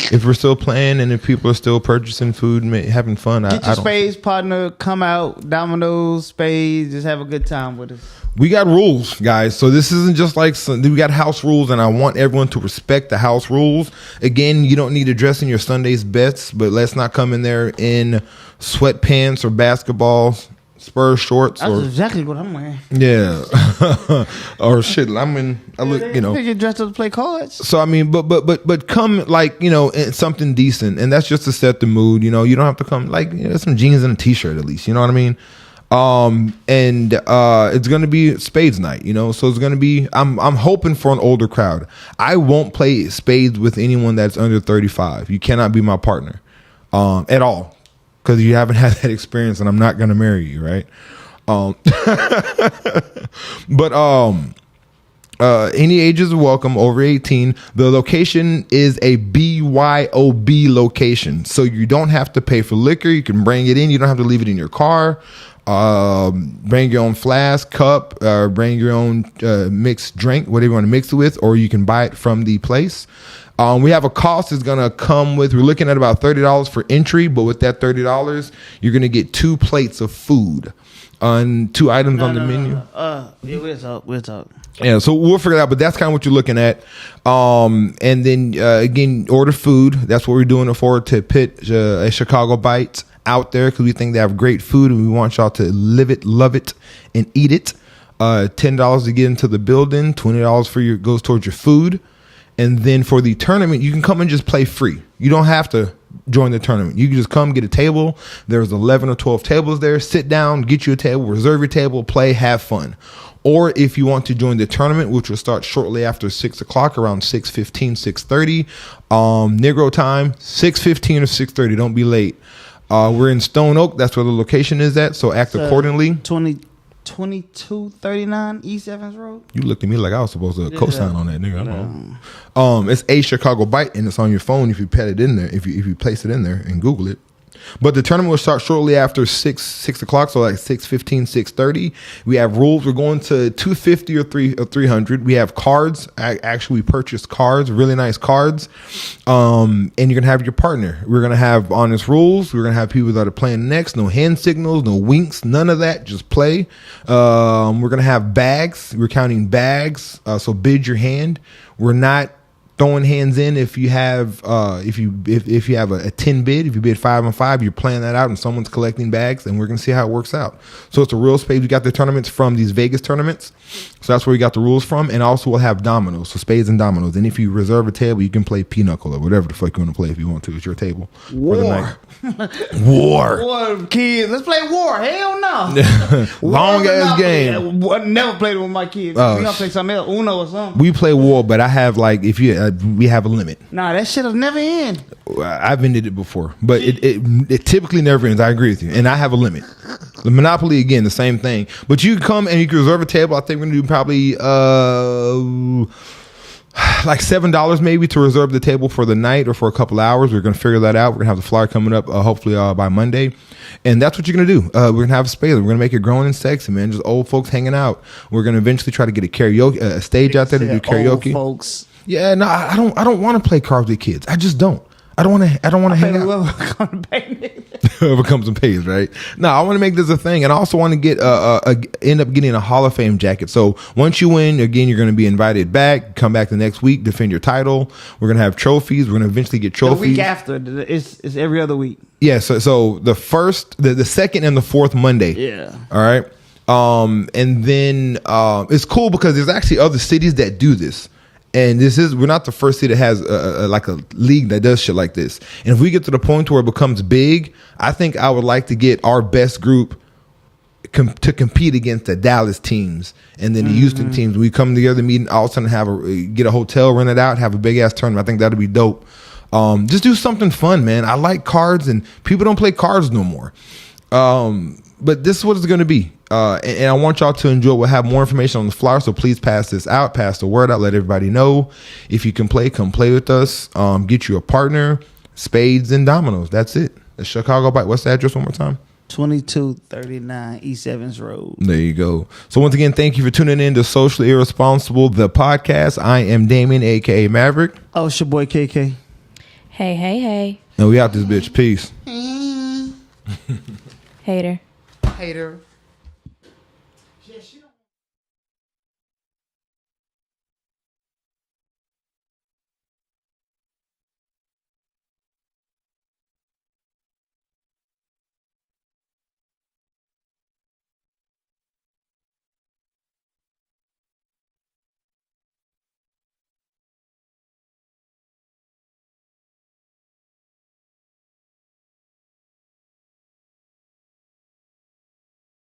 If we're still playing and if people are still purchasing food and having fun, Get your spades partner, come out, dominoes, spades, just have a good time with us. We got rules, guys. So this isn't just like we got house rules, and I want everyone to respect the house rules. Again, you don't need to dress in your Sunday's best, but let's not come in there in sweatpants or basketballs, Spurs shorts. That's or exactly what I'm wearing. Yeah, or shit. I look, you know. You get dressed up to play cards. So I mean, but come like, you know, in something decent, and that's just to set the mood. You know, you don't have to come like, you know, some jeans and a t-shirt at least. You know what I mean? And it's gonna be spades night, you know, so it's gonna be, I'm hoping for an older crowd. I won't play spades with anyone that's under 35. You cannot be my partner at all, because you haven't had that experience, and I'm not gonna marry you, right? Any ages are welcome, over 18. The location is a BYOB location, so you don't have to pay for liquor. You can bring it in. You don't have to leave it in your car. Bring your own flask, cup, bring your own mixed drink, whatever you want to mix it with, or you can buy it from the place. We have a cost that's going to come with, we're looking at about $30 for entry, but with that $30, you're going to get 2 plates of food on 2 items on the menu. We'll talk. Yeah, so we'll figure it out, but that's kind of what you're looking at. And then, again, order food. That's what we're doing it for, to pit a Chicago Bites out there, because we think they have great food and we want y'all to live it, love it, and eat it. $10 to get into the building, $20 goes towards your food. And then for the tournament, you can come and just play free. You don't have to join the tournament. You can just come get a table. There's 11 or 12 tables there. Sit down, get you a table, reserve your table, play, have fun. Or if you want to join the tournament, which will start shortly after 6 o'clock, around 6:15, 6:30, Negro time, 6:15 or 6:30. Don't be late. We're in Stone Oak. That's where the location is at. So act accordingly. 2239 East Evans Road. You looked at me like I was supposed to co-sign on that, nigga. I don't know. It's a Chicago Bite, and it's on your phone if you put it in there. If you place it in there and Google it. But the tournament will start shortly after 6 o'clock, so like 6:15, 6:30. We have rules. We're going to 250 or 300. We have cards. Actually, we purchased cards, really nice cards. And you're going to have your partner. We're going to have honest rules. We're going to have people that are playing next. No hand signals, no winks, none of that. Just play. We're going to have bags. We're counting bags. So bid your hand. We're not throwing hands in if you have if you have a 10 bid. If you bid 5 on 5, you're playing that out and someone's collecting bags, and we're gonna see how it works out. So it's a real spade. We got the tournaments from these Vegas tournaments, so that's where we got the rules from. And also we'll have dominoes, so spades and dominoes. And if you reserve a table, you can play pinochle or whatever the fuck you want to play if you want to. It's your table for the night. War, kids. Let's play war. Hell no. Long ass game. I never played it with my kids. We gonna play something else, Uno or something. We play war, but I have like, if you we have a limit. Nah, that shit'll never end. I've ended it before, but it typically never ends. I agree with you, and I have a limit. The Monopoly, again, the same thing. But you can come and you can reserve a table. I think we're gonna do probably like $7 maybe to reserve the table for the night or for a couple hours. We're gonna figure that out. We're gonna have the flyer coming up hopefully by Monday, and that's what you're gonna do. We're gonna have a space. We're gonna make it grown and sexy, man. Just old folks hanging out. We're gonna eventually try to get a stage out there to do karaoke. Old folks. Yeah, no, I don't want to play cards with kids. I just don't. I don't want to hang out. Whoever comes and pays, right? No, I want to make this a thing, and I also want to get end up getting a Hall of Fame jacket. So once you win, again, you're going to be invited back. Come back the next week, defend your title. We're going to have trophies. We're going to eventually get trophies. The week after, it's every other week. Yeah. So the first, the second, and the fourth Monday. Yeah. All right. And then it's cool because there's actually other cities that do this. And we're not the first city that has like a league that does shit like this. And if we get to the point where it becomes big, I think I would like to get our best group to compete against the Dallas teams and then the Houston teams. We come together, meet, and all of a sudden get a hotel rented out, have a big ass tournament. I think that'd be dope. Just do something fun, man. I like cards, and people don't play cards no more. But this is what it's going to be. And I want y'all to enjoy. We'll have more information on the flyer, so please pass this out, pass the word out, let everybody know. If you can play, come play with us. Get you a partner, spades and dominoes. That's it. The Chicago Bite. What's the address one more time? 2239 East Evans Road. There you go. So once again, thank you for tuning in to Socially Irresponsible, the podcast. I am Damien, a.k.a. Maverick. Oh, it's your boy KK. Hey. And we out this bitch. Peace. Hater. Hater. Yeah, she don't